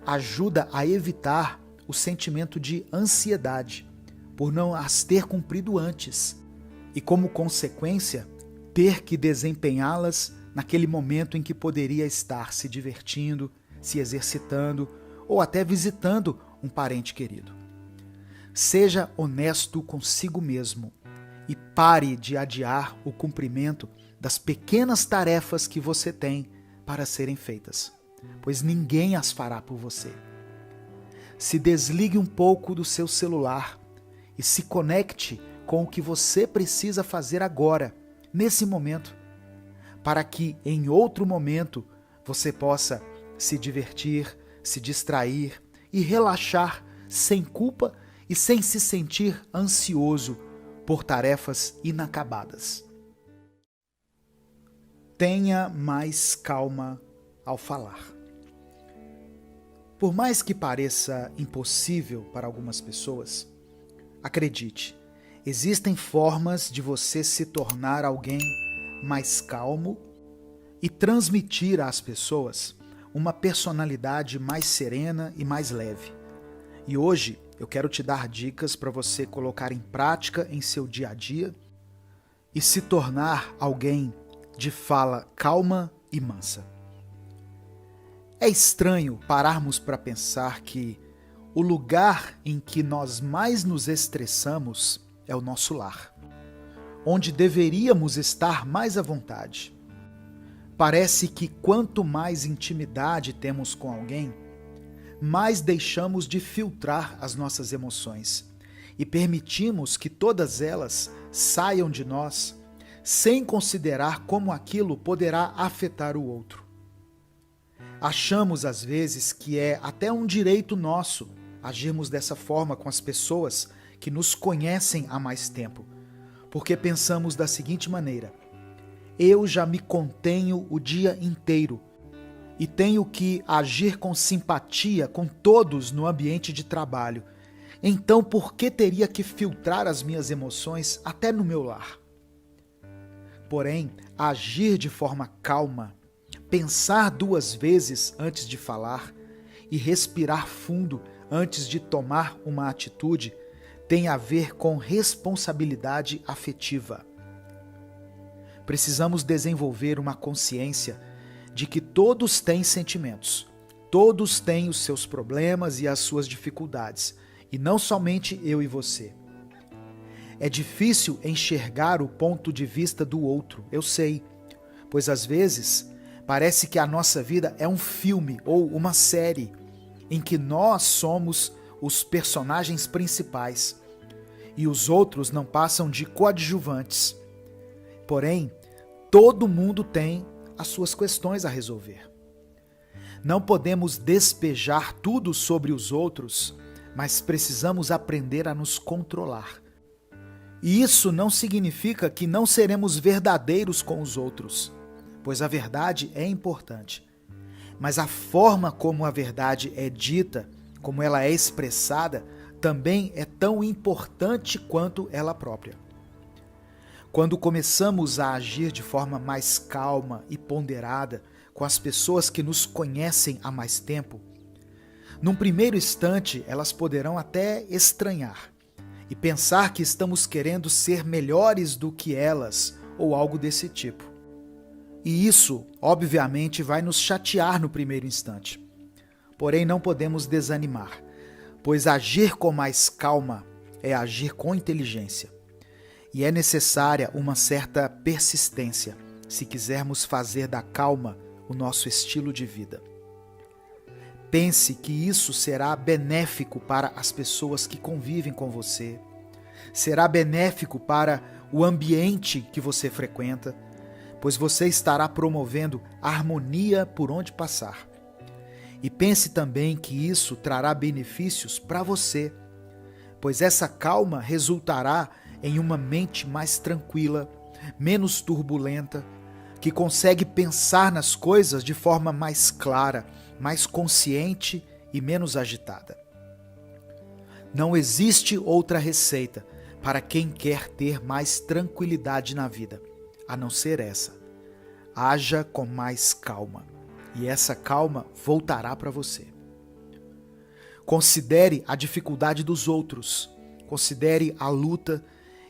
ajuda a evitar o sentimento de ansiedade por não as ter cumprido antes e, como consequência, ter que desempenhá-las naquele momento em que poderia estar se divertindo, se exercitando ou até visitando um parente querido. Seja honesto consigo mesmo e pare de adiar o cumprimento das pequenas tarefas que você tem para serem feitas, pois ninguém as fará por você. Se desligue um pouco do seu celular e se conecte com o que você precisa fazer agora, nesse momento, para que em outro momento você possa se divertir, se distrair e relaxar sem culpa e sem se sentir ansioso por tarefas inacabadas. Tenha mais calma ao falar. Por mais que pareça impossível para algumas pessoas, acredite, existem formas de você se tornar alguém mais calmo e transmitir às pessoas uma personalidade mais serena e mais leve. E hoje eu quero te dar dicas para você colocar em prática em seu dia a dia e se tornar alguém de fala calma e mansa. É estranho pararmos para pensar que o lugar em que nós mais nos estressamos é o nosso lar, onde deveríamos estar mais à vontade. Parece que quanto mais intimidade temos com alguém, mais deixamos de filtrar as nossas emoções e permitimos que todas elas saiam de nós sem considerar como aquilo poderá afetar o outro. Achamos às vezes que é até um direito nosso agirmos dessa forma com as pessoas que nos conhecem há mais tempo, porque pensamos da seguinte maneira: eu já me contenho o dia inteiro e tenho que agir com simpatia com todos no ambiente de trabalho. Então, por que teria que filtrar as minhas emoções até no meu lar? Porém, agir de forma calma, pensar 2 vezes antes de falar e respirar fundo antes de tomar uma atitude tem a ver com responsabilidade afetiva. Precisamos desenvolver uma consciência de que todos têm sentimentos, todos têm os seus problemas e as suas dificuldades, e não somente eu e você. É difícil enxergar o ponto de vista do outro, eu sei, pois às vezes parece que a nossa vida é um filme ou uma série em que nós somos os personagens principais e os outros não passam de coadjuvantes. Porém, todo mundo tem as suas questões a resolver. Não podemos despejar tudo sobre os outros, mas precisamos aprender a nos controlar. E isso não significa que não seremos verdadeiros com os outros, pois a verdade é importante. Mas a forma como a verdade é dita, como ela é expressada, também é tão importante quanto ela própria. Quando começamos a agir de forma mais calma e ponderada com as pessoas que nos conhecem há mais tempo, num primeiro instante elas poderão até estranhar e pensar que estamos querendo ser melhores do que elas ou algo desse tipo. E isso, obviamente, vai nos chatear no primeiro instante. Porém, não podemos desanimar, pois agir com mais calma é agir com inteligência. E é necessária uma certa persistência se quisermos fazer da calma o nosso estilo de vida. Pense que isso será benéfico para as pessoas que convivem com você, será benéfico para o ambiente que você frequenta, pois você estará promovendo harmonia por onde passar. E pense também que isso trará benefícios para você, pois essa calma resultará em uma mente mais tranquila, menos turbulenta, que consegue pensar nas coisas de forma mais clara, mais consciente e menos agitada. Não existe outra receita para quem quer ter mais tranquilidade na vida, a não ser essa. Haja com mais calma, e essa calma voltará para você. Considere a dificuldade dos outros, considere a luta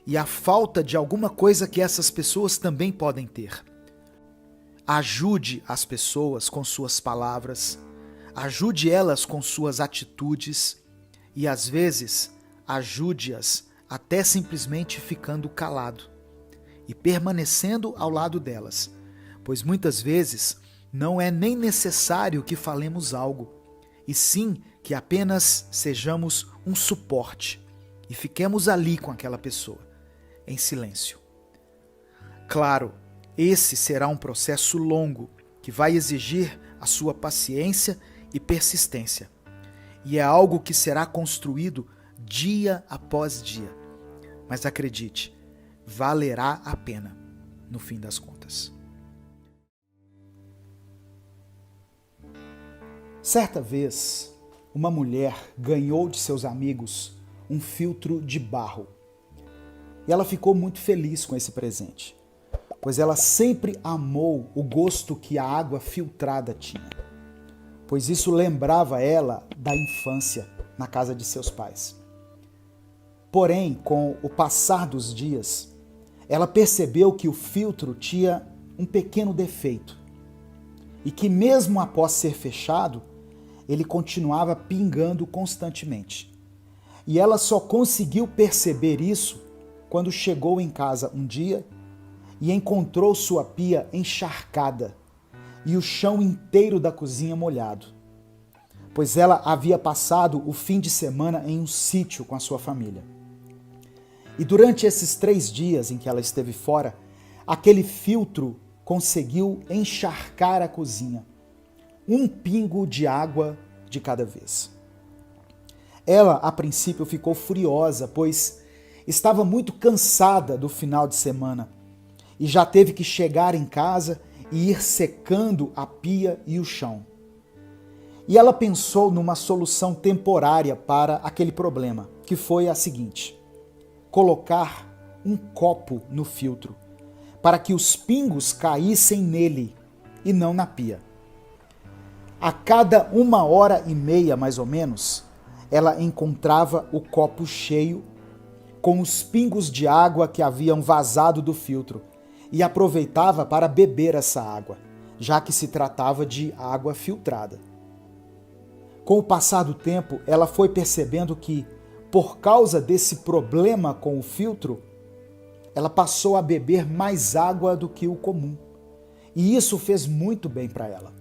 e a falta de alguma coisa que essas pessoas também podem ter. Ajude as pessoas com suas palavras, ajude elas com suas atitudes e, às vezes, ajude-as até simplesmente ficando calado e permanecendo ao lado delas, pois muitas vezes não é nem necessário que falemos algo, e sim que apenas sejamos um suporte e fiquemos ali com aquela pessoa, em silêncio. Claro, esse será um processo longo que vai exigir a sua paciência e persistência, e é algo que será construído dia após dia. Mas acredite, valerá a pena, no fim das contas. Certa vez, uma mulher ganhou de seus amigos um filtro de barro. E ela ficou muito feliz com esse presente, pois ela sempre amou o gosto que a água filtrada tinha, pois isso lembrava ela da infância na casa de seus pais. Porém, com o passar dos dias, ela percebeu que o filtro tinha um pequeno defeito e que mesmo após ser fechado, ele continuava pingando constantemente. E ela só conseguiu perceber isso quando chegou em casa um dia e encontrou sua pia encharcada e o chão inteiro da cozinha molhado, pois ela havia passado o fim de semana em um sítio com a sua família. E durante esses 3 dias em que ela esteve fora, aquele filtro conseguiu encharcar a cozinha, um pingo de água de cada vez. Ela, a princípio, ficou furiosa, pois estava muito cansada do final de semana e já teve que chegar em casa e ir secando a pia e o chão. E ela pensou numa solução temporária para aquele problema, que foi a seguinte: colocar um copo no filtro, para que os pingos caíssem nele e não na pia. A cada 1h30, mais ou menos, ela encontrava o copo cheio com os pingos de água que haviam vazado do filtro e aproveitava para beber essa água, já que se tratava de água filtrada. Com o passar do tempo, ela foi percebendo que, por causa desse problema com o filtro, ela passou a beber mais água do que o comum. E isso fez muito bem para ela.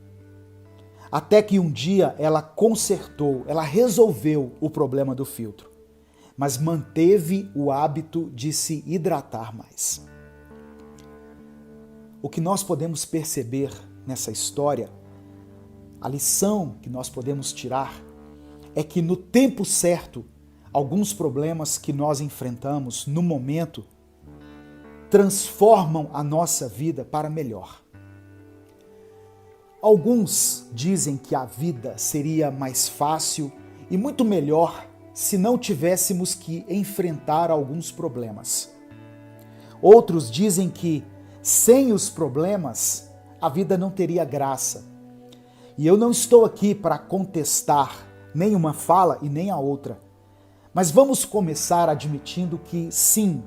Até que um dia ela consertou, ela resolveu o problema do filtro, mas manteve o hábito de se hidratar mais. O que nós podemos perceber nessa história, a lição que nós podemos tirar, é que no tempo certo, alguns problemas que nós enfrentamos no momento transformam a nossa vida para melhor. Alguns dizem que a vida seria mais fácil e muito melhor se não tivéssemos que enfrentar alguns problemas. Outros dizem que, sem os problemas, a vida não teria graça. E eu não estou aqui para contestar nem uma fala e nem a outra. Mas vamos começar admitindo que, sim,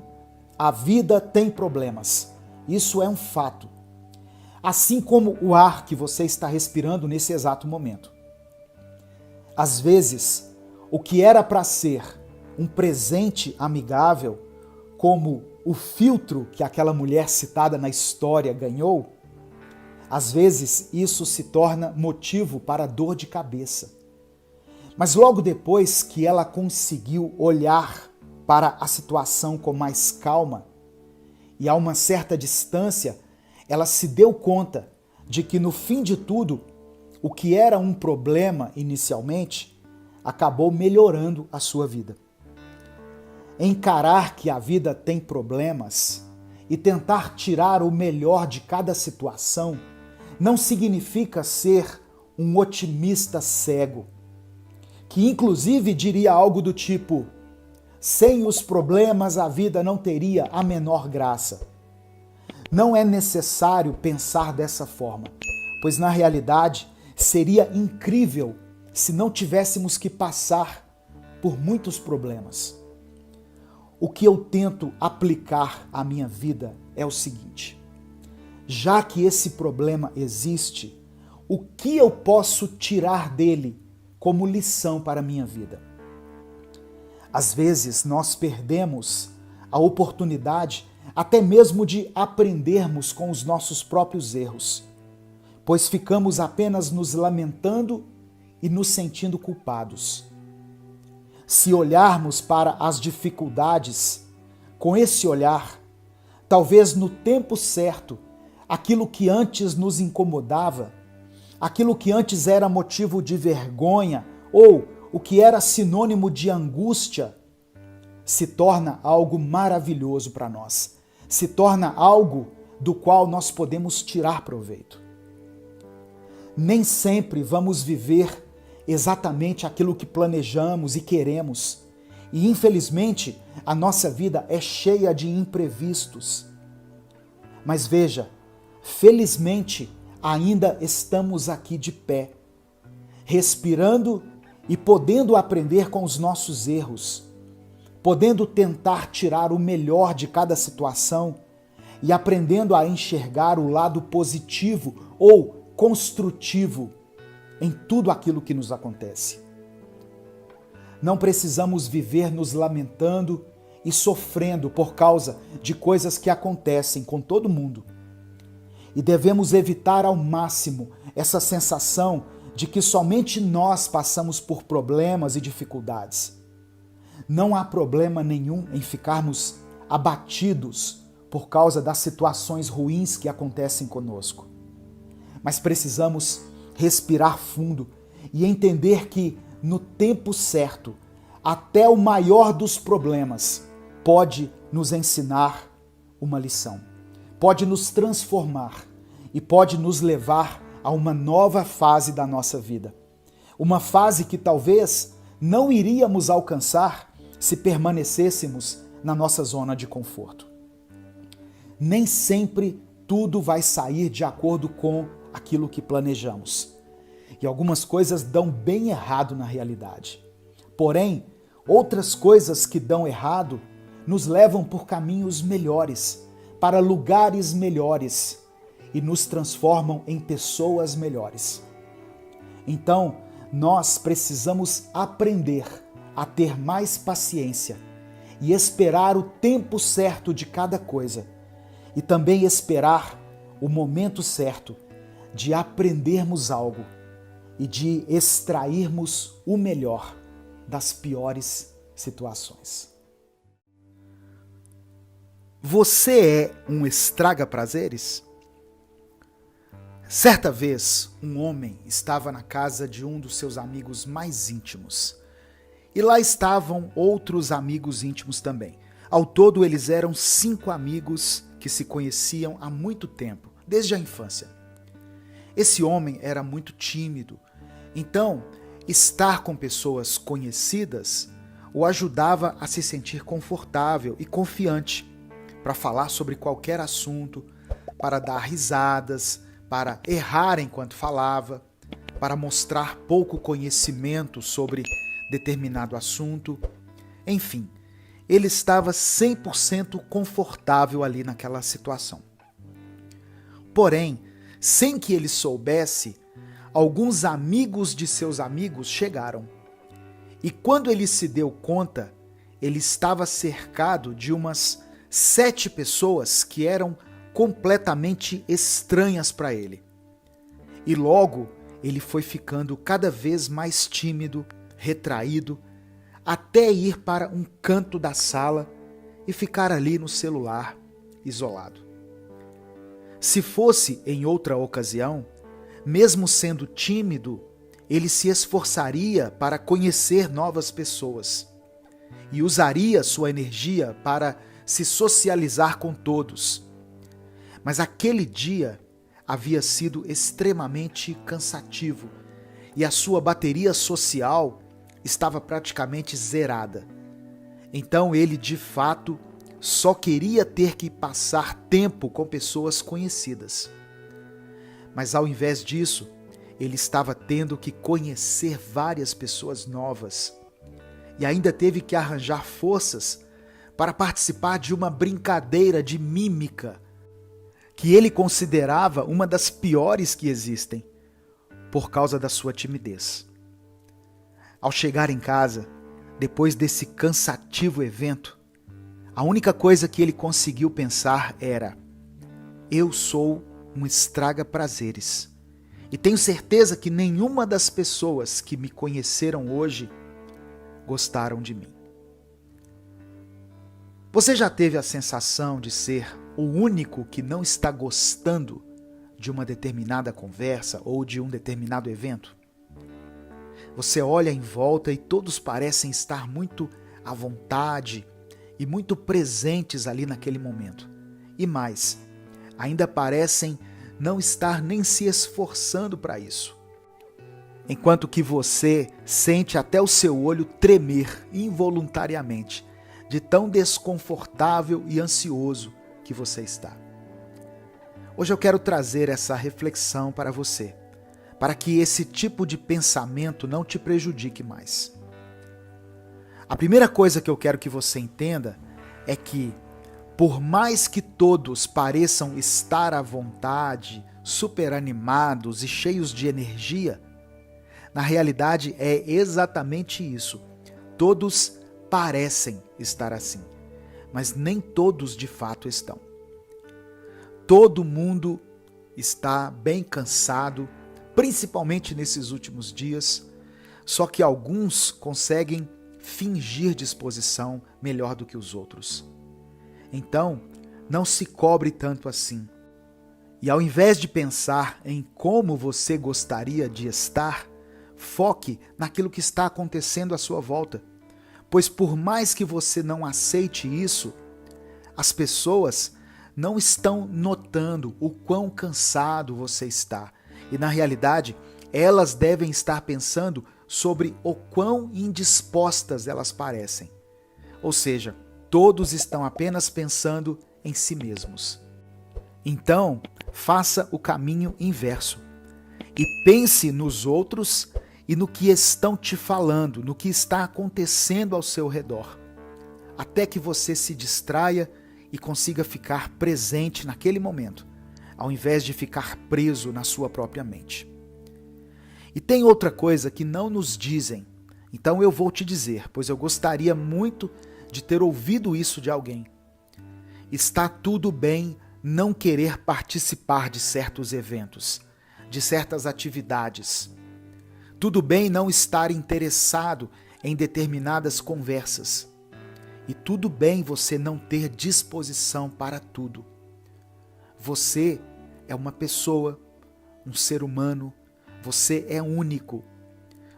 a vida tem problemas. Isso é um fato. Assim como o ar que você está respirando nesse exato momento. Às vezes, o que era para ser um presente amigável, como o filtro que aquela mulher citada na história ganhou, às vezes isso se torna motivo para dor de cabeça. Mas logo depois que ela conseguiu olhar para a situação com mais calma e a uma certa distância, ela se deu conta de que no fim de tudo, o que era um problema inicialmente, acabou melhorando a sua vida. Encarar que a vida tem problemas e tentar tirar o melhor de cada situação não significa ser um otimista cego, que inclusive diria algo do tipo: sem os problemas a vida não teria a menor graça. Não é necessário pensar dessa forma, pois na realidade seria incrível se não tivéssemos que passar por muitos problemas. O que eu tento aplicar à minha vida é o seguinte: já que esse problema existe, o que eu posso tirar dele como lição para a minha vida? Às vezes nós perdemos a oportunidade até mesmo de aprendermos com os nossos próprios erros, pois ficamos apenas nos lamentando e nos sentindo culpados. Se olharmos para as dificuldades com esse olhar, talvez no tempo certo, aquilo que antes nos incomodava, aquilo que antes era motivo de vergonha ou o que era sinônimo de angústia, se torna algo maravilhoso para nós, se torna algo do qual nós podemos tirar proveito. Nem sempre vamos viver exatamente aquilo que planejamos e queremos. E infelizmente, a nossa vida é cheia de imprevistos. Mas veja, felizmente ainda estamos aqui de pé, respirando e podendo aprender com os nossos erros, podendo tentar tirar o melhor de cada situação e aprendendo a enxergar o lado positivo ou construtivo em tudo aquilo que nos acontece. Não precisamos viver nos lamentando e sofrendo por causa de coisas que acontecem com todo mundo. E devemos evitar ao máximo essa sensação de que somente nós passamos por problemas e dificuldades. Não há problema nenhum em ficarmos abatidos por causa das situações ruins que acontecem conosco. Mas precisamos respirar fundo e entender que, no tempo certo, até o maior dos problemas pode nos ensinar uma lição, pode nos transformar e pode nos levar a uma nova fase da nossa vida. Uma fase que talvez não iríamos alcançar se permanecêssemos na nossa zona de conforto. Nem sempre tudo vai sair de acordo com aquilo que planejamos. E algumas coisas dão bem errado na realidade. Porém, outras coisas que dão errado nos levam por caminhos melhores, para lugares melhores e nos transformam em pessoas melhores. Então, nós precisamos aprender a ter mais paciência e esperar o tempo certo de cada coisa e também esperar o momento certo de aprendermos algo e de extrairmos o melhor das piores situações. Você é um estraga-prazeres? Certa vez, um homem estava na casa de um dos seus amigos mais íntimos. E lá estavam outros amigos íntimos também. Ao todo, eles eram 5 amigos que se conheciam há muito tempo, desde a infância. Esse homem era muito tímido, então estar com pessoas conhecidas o ajudava a se sentir confortável e confiante para falar sobre qualquer assunto, para dar risadas, para errar enquanto falava, para mostrar pouco conhecimento sobre determinado assunto. Enfim, ele estava 100% confortável ali naquela situação. Porém, sem que ele soubesse, alguns amigos de seus amigos chegaram. E quando ele se deu conta, ele estava cercado de umas 7 pessoas que eram completamente estranhas para ele. E logo ele foi ficando cada vez mais tímido, retraído, até ir para um canto da sala e ficar ali no celular, isolado. Se fosse em outra ocasião, mesmo sendo tímido, ele se esforçaria para conhecer novas pessoas e usaria sua energia para se socializar com todos. Mas aquele dia havia sido extremamente cansativo e a sua bateria social estava praticamente zerada. Então ele, de fato, só queria ter que passar tempo com pessoas conhecidas. Mas ao invés disso, ele estava tendo que conhecer várias pessoas novas e ainda teve que arranjar forças para participar de uma brincadeira de mímica que ele considerava uma das piores que existem, por causa da sua timidez. Ao chegar em casa, depois desse cansativo evento, a única coisa que ele conseguiu pensar era: eu sou um estraga-prazeres e tenho certeza que nenhuma das pessoas que me conheceram hoje gostaram de mim. Você já teve a sensação de ser o único que não está gostando de uma determinada conversa ou de um determinado evento? Você olha em volta e todos parecem estar muito à vontade e muito presentes ali naquele momento. E mais, ainda parecem não estar nem se esforçando para isso. Enquanto que você sente até o seu olho tremer involuntariamente, de tão desconfortável e ansioso que você está. Hoje eu quero trazer essa reflexão para você, para que esse tipo de pensamento não te prejudique mais. A primeira coisa que eu quero que você entenda é que, por mais que todos pareçam estar à vontade, super animados e cheios de energia, na realidade é exatamente isso. Todos parecem estar assim, mas nem todos de fato estão. Todo mundo está bem cansado, principalmente nesses últimos dias, só que alguns conseguem fingir disposição melhor do que os outros. Então, não se cobre tanto assim. E ao invés de pensar em como você gostaria de estar, foque naquilo que está acontecendo à sua volta. Pois por mais que você não aceite isso, as pessoas não estão notando o quão cansado você está. E na realidade, elas devem estar pensando sobre o quão indispostas elas parecem. Ou seja, todos estão apenas pensando em si mesmos. Então, faça o caminho inverso e pense nos outros e no que estão te falando, no que está acontecendo ao seu redor, até que você se distraia e consiga ficar presente naquele momento, ao invés de ficar preso na sua própria mente. E tem outra coisa que não nos dizem, então eu vou te dizer, pois eu gostaria muito de ter ouvido isso de alguém. Está tudo bem não querer participar de certos eventos, de certas atividades. Tudo bem não estar interessado em determinadas conversas. E tudo bem você não ter disposição para tudo. Você é uma pessoa, um ser humano, você é único.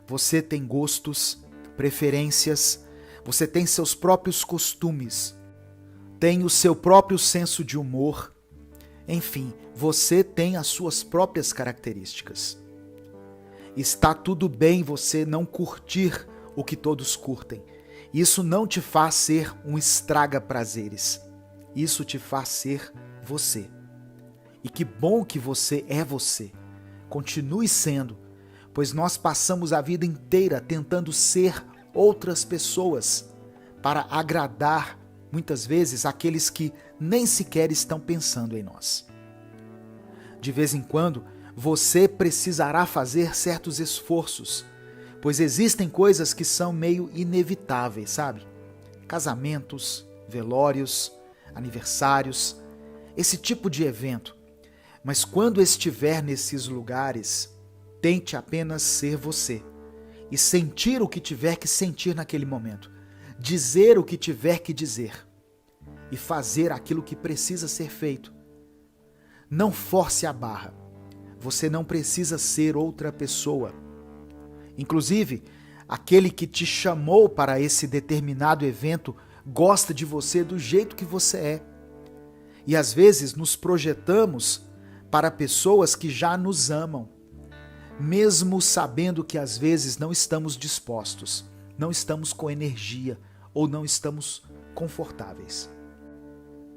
Você tem gostos, preferências, você tem seus próprios costumes, tem o seu próprio senso de humor. Enfim, você tem as suas próprias características. Está tudo bem você não curtir o que todos curtem. Isso não te faz ser um estraga-prazeres. Isso te faz ser você. E que bom que você é você. Continue sendo, pois nós passamos a vida inteira tentando ser outras pessoas para agradar, muitas vezes, aqueles que nem sequer estão pensando em nós. De vez em quando, você precisará fazer certos esforços, pois existem coisas que são meio inevitáveis, sabe? Casamentos, velórios, aniversários, esse tipo de evento. Mas quando estiver nesses lugares, tente apenas ser você e sentir o que tiver que sentir naquele momento, dizer o que tiver que dizer e fazer aquilo que precisa ser feito. Não force a barra. Você não precisa ser outra pessoa. Inclusive, aquele que te chamou para esse determinado evento gosta de você do jeito que você é. E às vezes nos projetamos para pessoas que já nos amam, mesmo sabendo que às vezes não estamos dispostos, não estamos com energia ou não estamos confortáveis.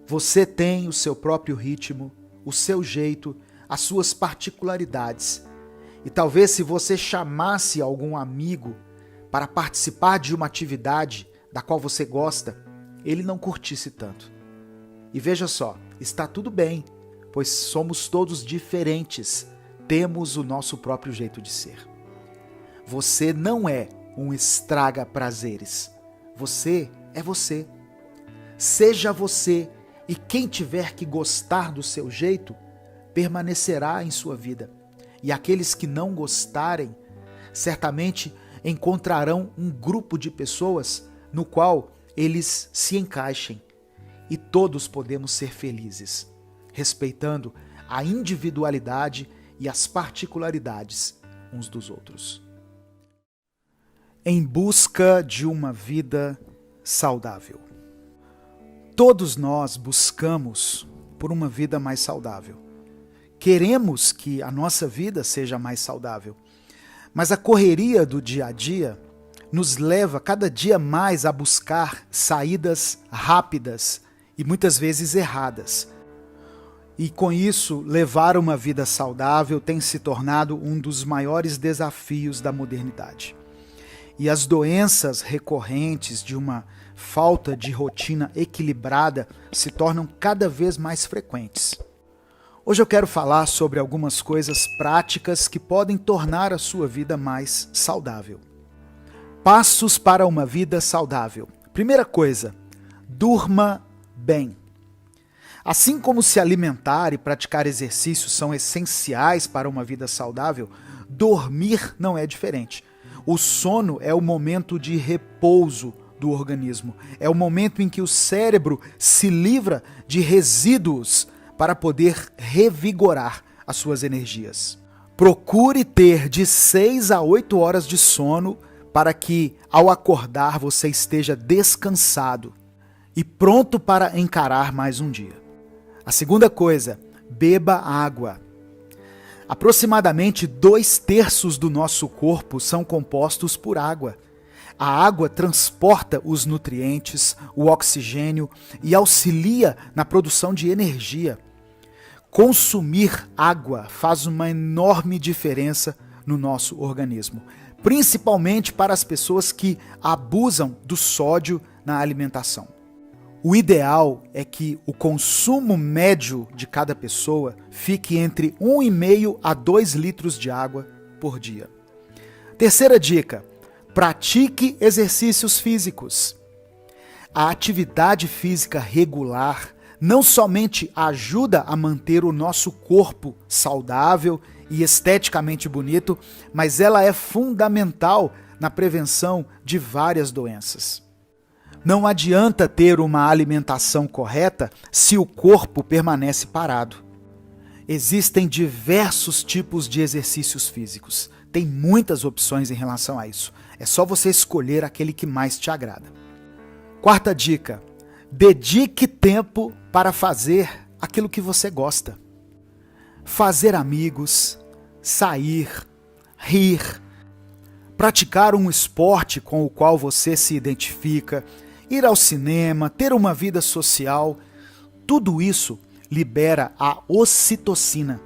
Você tem o seu próprio ritmo, o seu jeito, as suas particularidades. E talvez se você chamasse algum amigo para participar de uma atividade da qual você gosta, ele não curtisse tanto. E veja só, está tudo bem, pois somos todos diferentes, temos o nosso próprio jeito de ser. Você não é um estraga-prazeres. Você é você. Seja você, e quem tiver que gostar do seu jeito, permanecerá em sua vida. E aqueles que não gostarem, certamente encontrarão um grupo de pessoas no qual eles se encaixem. E todos podemos ser felizes, respeitando a individualidade e as particularidades uns dos outros. Em busca de uma vida saudável. Todos nós buscamos por uma vida mais saudável. Queremos que a nossa vida seja mais saudável, mas a correria do dia a dia nos leva cada dia mais a buscar saídas rápidas e muitas vezes erradas. E com isso, levar uma vida saudável tem se tornado um dos maiores desafios da modernidade. E as doenças recorrentes de uma falta de rotina equilibrada se tornam cada vez mais frequentes. Hoje eu quero falar sobre algumas coisas práticas que podem tornar a sua vida mais saudável. Passos para uma vida saudável. Primeira coisa, durma bem. Assim como se alimentar e praticar exercícios são essenciais para uma vida saudável, dormir não é diferente. O sono é o momento de repouso do organismo. É o momento em que o cérebro se livra de resíduos para poder revigorar as suas energias. Procure ter de 6 a 8 horas de sono para que, ao acordar, você esteja descansado e pronto para encarar mais um dia. A segunda coisa, beba água. Aproximadamente 2/3 do nosso corpo são compostos por água. A água transporta os nutrientes, o oxigênio e auxilia na produção de energia. Consumir água faz uma enorme diferença no nosso organismo, principalmente para as pessoas que abusam do sódio na alimentação. O ideal é que o consumo médio de cada pessoa fique entre 1,5 a 2 litros de água por dia. Terceira dica, pratique exercícios físicos. A atividade física regular não somente ajuda a manter o nosso corpo saudável e esteticamente bonito, mas ela é fundamental na prevenção de várias doenças. Não adianta ter uma alimentação correta se o corpo permanece parado. Existem diversos tipos de exercícios físicos. Tem muitas opções em relação a isso. É só você escolher aquele que mais te agrada. Quarta dica: dedique tempo para fazer aquilo que você gosta. Fazer amigos, sair, rir, praticar um esporte com o qual você se identifica, ir ao cinema, ter uma vida social, tudo isso libera a ocitocina,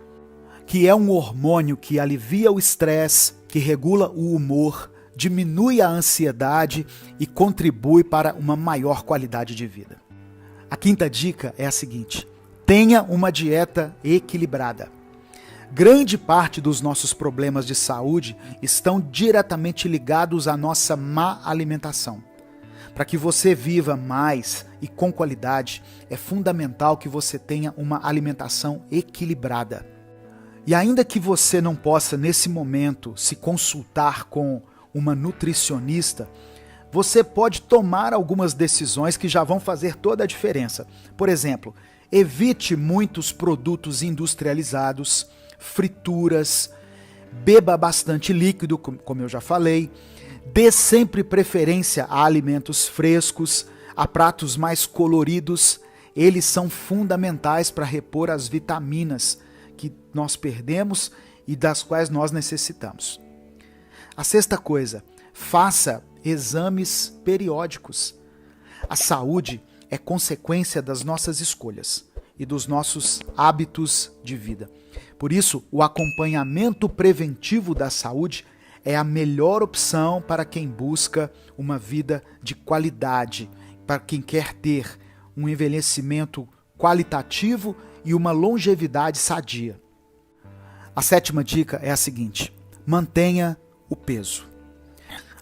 que é um hormônio que alivia o estresse, que regula o humor, diminui a ansiedade e contribui para uma maior qualidade de vida. A quinta dica é a seguinte: tenha uma dieta equilibrada. Grande parte dos nossos problemas de saúde estão diretamente ligados à nossa má alimentação. Para que você viva mais e com qualidade, é fundamental que você tenha uma alimentação equilibrada. E ainda que você não possa, nesse momento, se consultar com uma nutricionista, você pode tomar algumas decisões que já vão fazer toda a diferença. Por exemplo, Evite muitos produtos industrializados, frituras, beba bastante líquido, como eu já falei. Dê sempre preferência a alimentos frescos, a pratos mais coloridos. Eles são fundamentais para repor as vitaminas que nós perdemos e das quais nós necessitamos. A sexta coisa, faça exames periódicos. A saúde é consequência das nossas escolhas e dos nossos hábitos de vida. Por isso, o acompanhamento preventivo da saúde é a melhor opção para quem busca uma vida de qualidade, para quem quer ter um envelhecimento qualitativo e uma longevidade sadia. A sétima dica é a seguinte: mantenha o peso.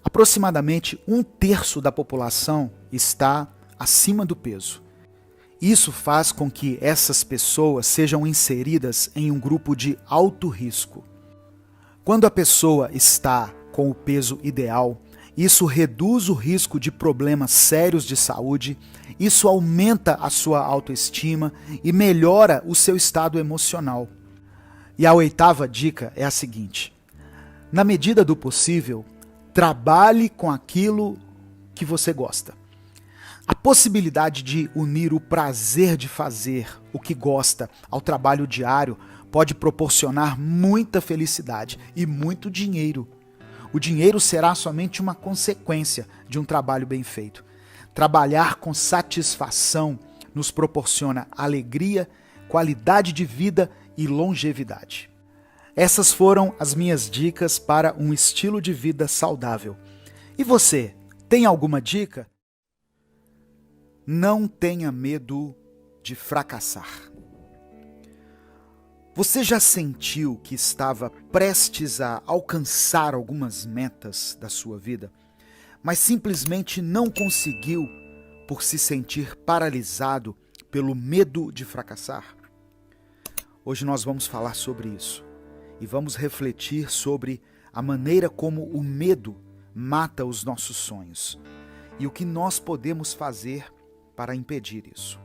Aproximadamente 1/3 da população está acima do peso. Isso faz com que essas pessoas sejam inseridas em um grupo de alto risco. Quando a pessoa está com o peso ideal, isso reduz o risco de problemas sérios de saúde, isso aumenta a sua autoestima e melhora o seu estado emocional. E a oitava dica é a seguinte: na medida do possível, trabalhe com aquilo que você gosta. A possibilidade de unir o prazer de fazer o que gosta ao trabalho diário pode proporcionar muita felicidade e muito dinheiro. O dinheiro será somente uma consequência de um trabalho bem feito. Trabalhar com satisfação nos proporciona alegria, qualidade de vida e longevidade. Essas foram as minhas dicas para um estilo de vida saudável. E você, tem alguma dica? Não tenha medo de fracassar. Você já sentiu que estava prestes a alcançar algumas metas da sua vida, mas simplesmente não conseguiu por se sentir paralisado pelo medo de fracassar? Hoje nós vamos falar sobre isso e vamos refletir sobre a maneira como o medo mata os nossos sonhos e o que nós podemos fazer para impedir isso.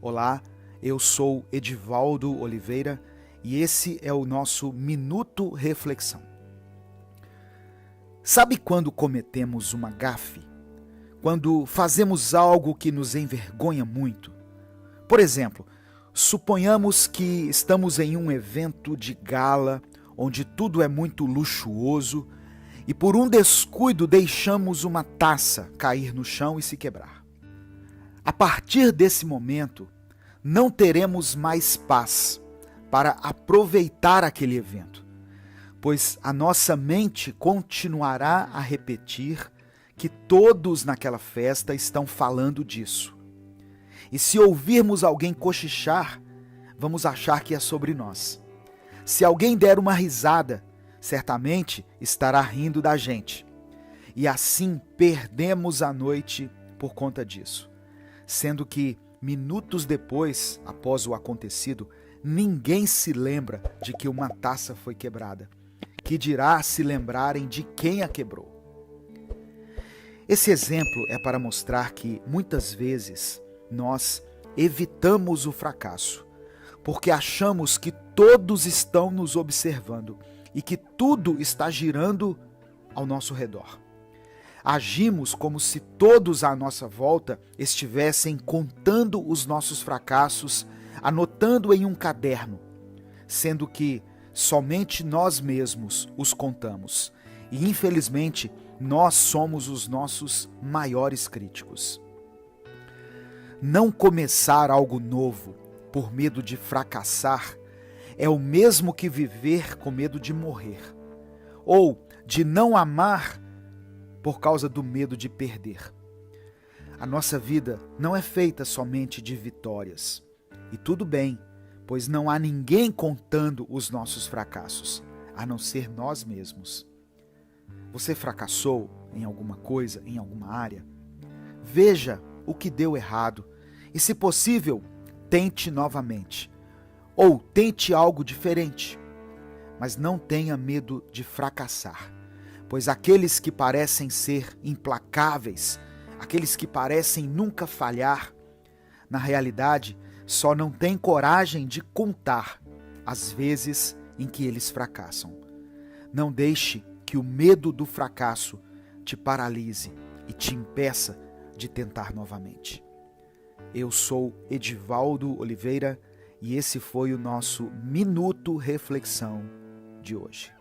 Olá, eu sou Edivaldo Oliveira e esse é o nosso Minuto Reflexão. Sabe quando cometemos uma gafe? Quando fazemos algo que nos envergonha muito? Por exemplo, suponhamos que estamos em um evento de gala, onde tudo é muito luxuoso, e por um descuido deixamos uma taça cair no chão e se quebrar. A partir desse momento, não teremos mais paz para aproveitar aquele evento, pois a nossa mente continuará a repetir que todos naquela festa estão falando disso. E se ouvirmos alguém cochichar, vamos achar que é sobre nós. Se alguém der uma risada, certamente estará rindo da gente. E assim perdemos a noite por conta disso. Sendo que, minutos depois, após o acontecido, ninguém se lembra de que uma taça foi quebrada, que dirá se lembrarem de quem a quebrou. Esse exemplo é para mostrar que, muitas vezes, nós evitamos o fracasso, porque achamos que todos estão nos observando e que tudo está girando ao nosso redor. Agimos como se todos à nossa volta estivessem contando os nossos fracassos, anotando em um caderno, sendo que somente nós mesmos os contamos. E infelizmente, nós somos os nossos maiores críticos. Não começar algo novo por medo de fracassar é o mesmo que viver com medo de morrer, ou de não amar por causa do medo de perder. A nossa vida não é feita somente de vitórias. E tudo bem, pois não há ninguém contando os nossos fracassos, a não ser nós mesmos. Você fracassou em alguma coisa, em alguma área? Veja o que deu errado e, se possível, tente novamente. Ou tente algo diferente. Mas não tenha medo de fracassar, pois aqueles que parecem ser implacáveis, aqueles que parecem nunca falhar, na realidade só não têm coragem de contar as vezes em que eles fracassam. Não deixe que o medo do fracasso te paralise e te impeça de tentar novamente. Eu sou Edivaldo Oliveira e esse foi o nosso Minuto Reflexão de hoje.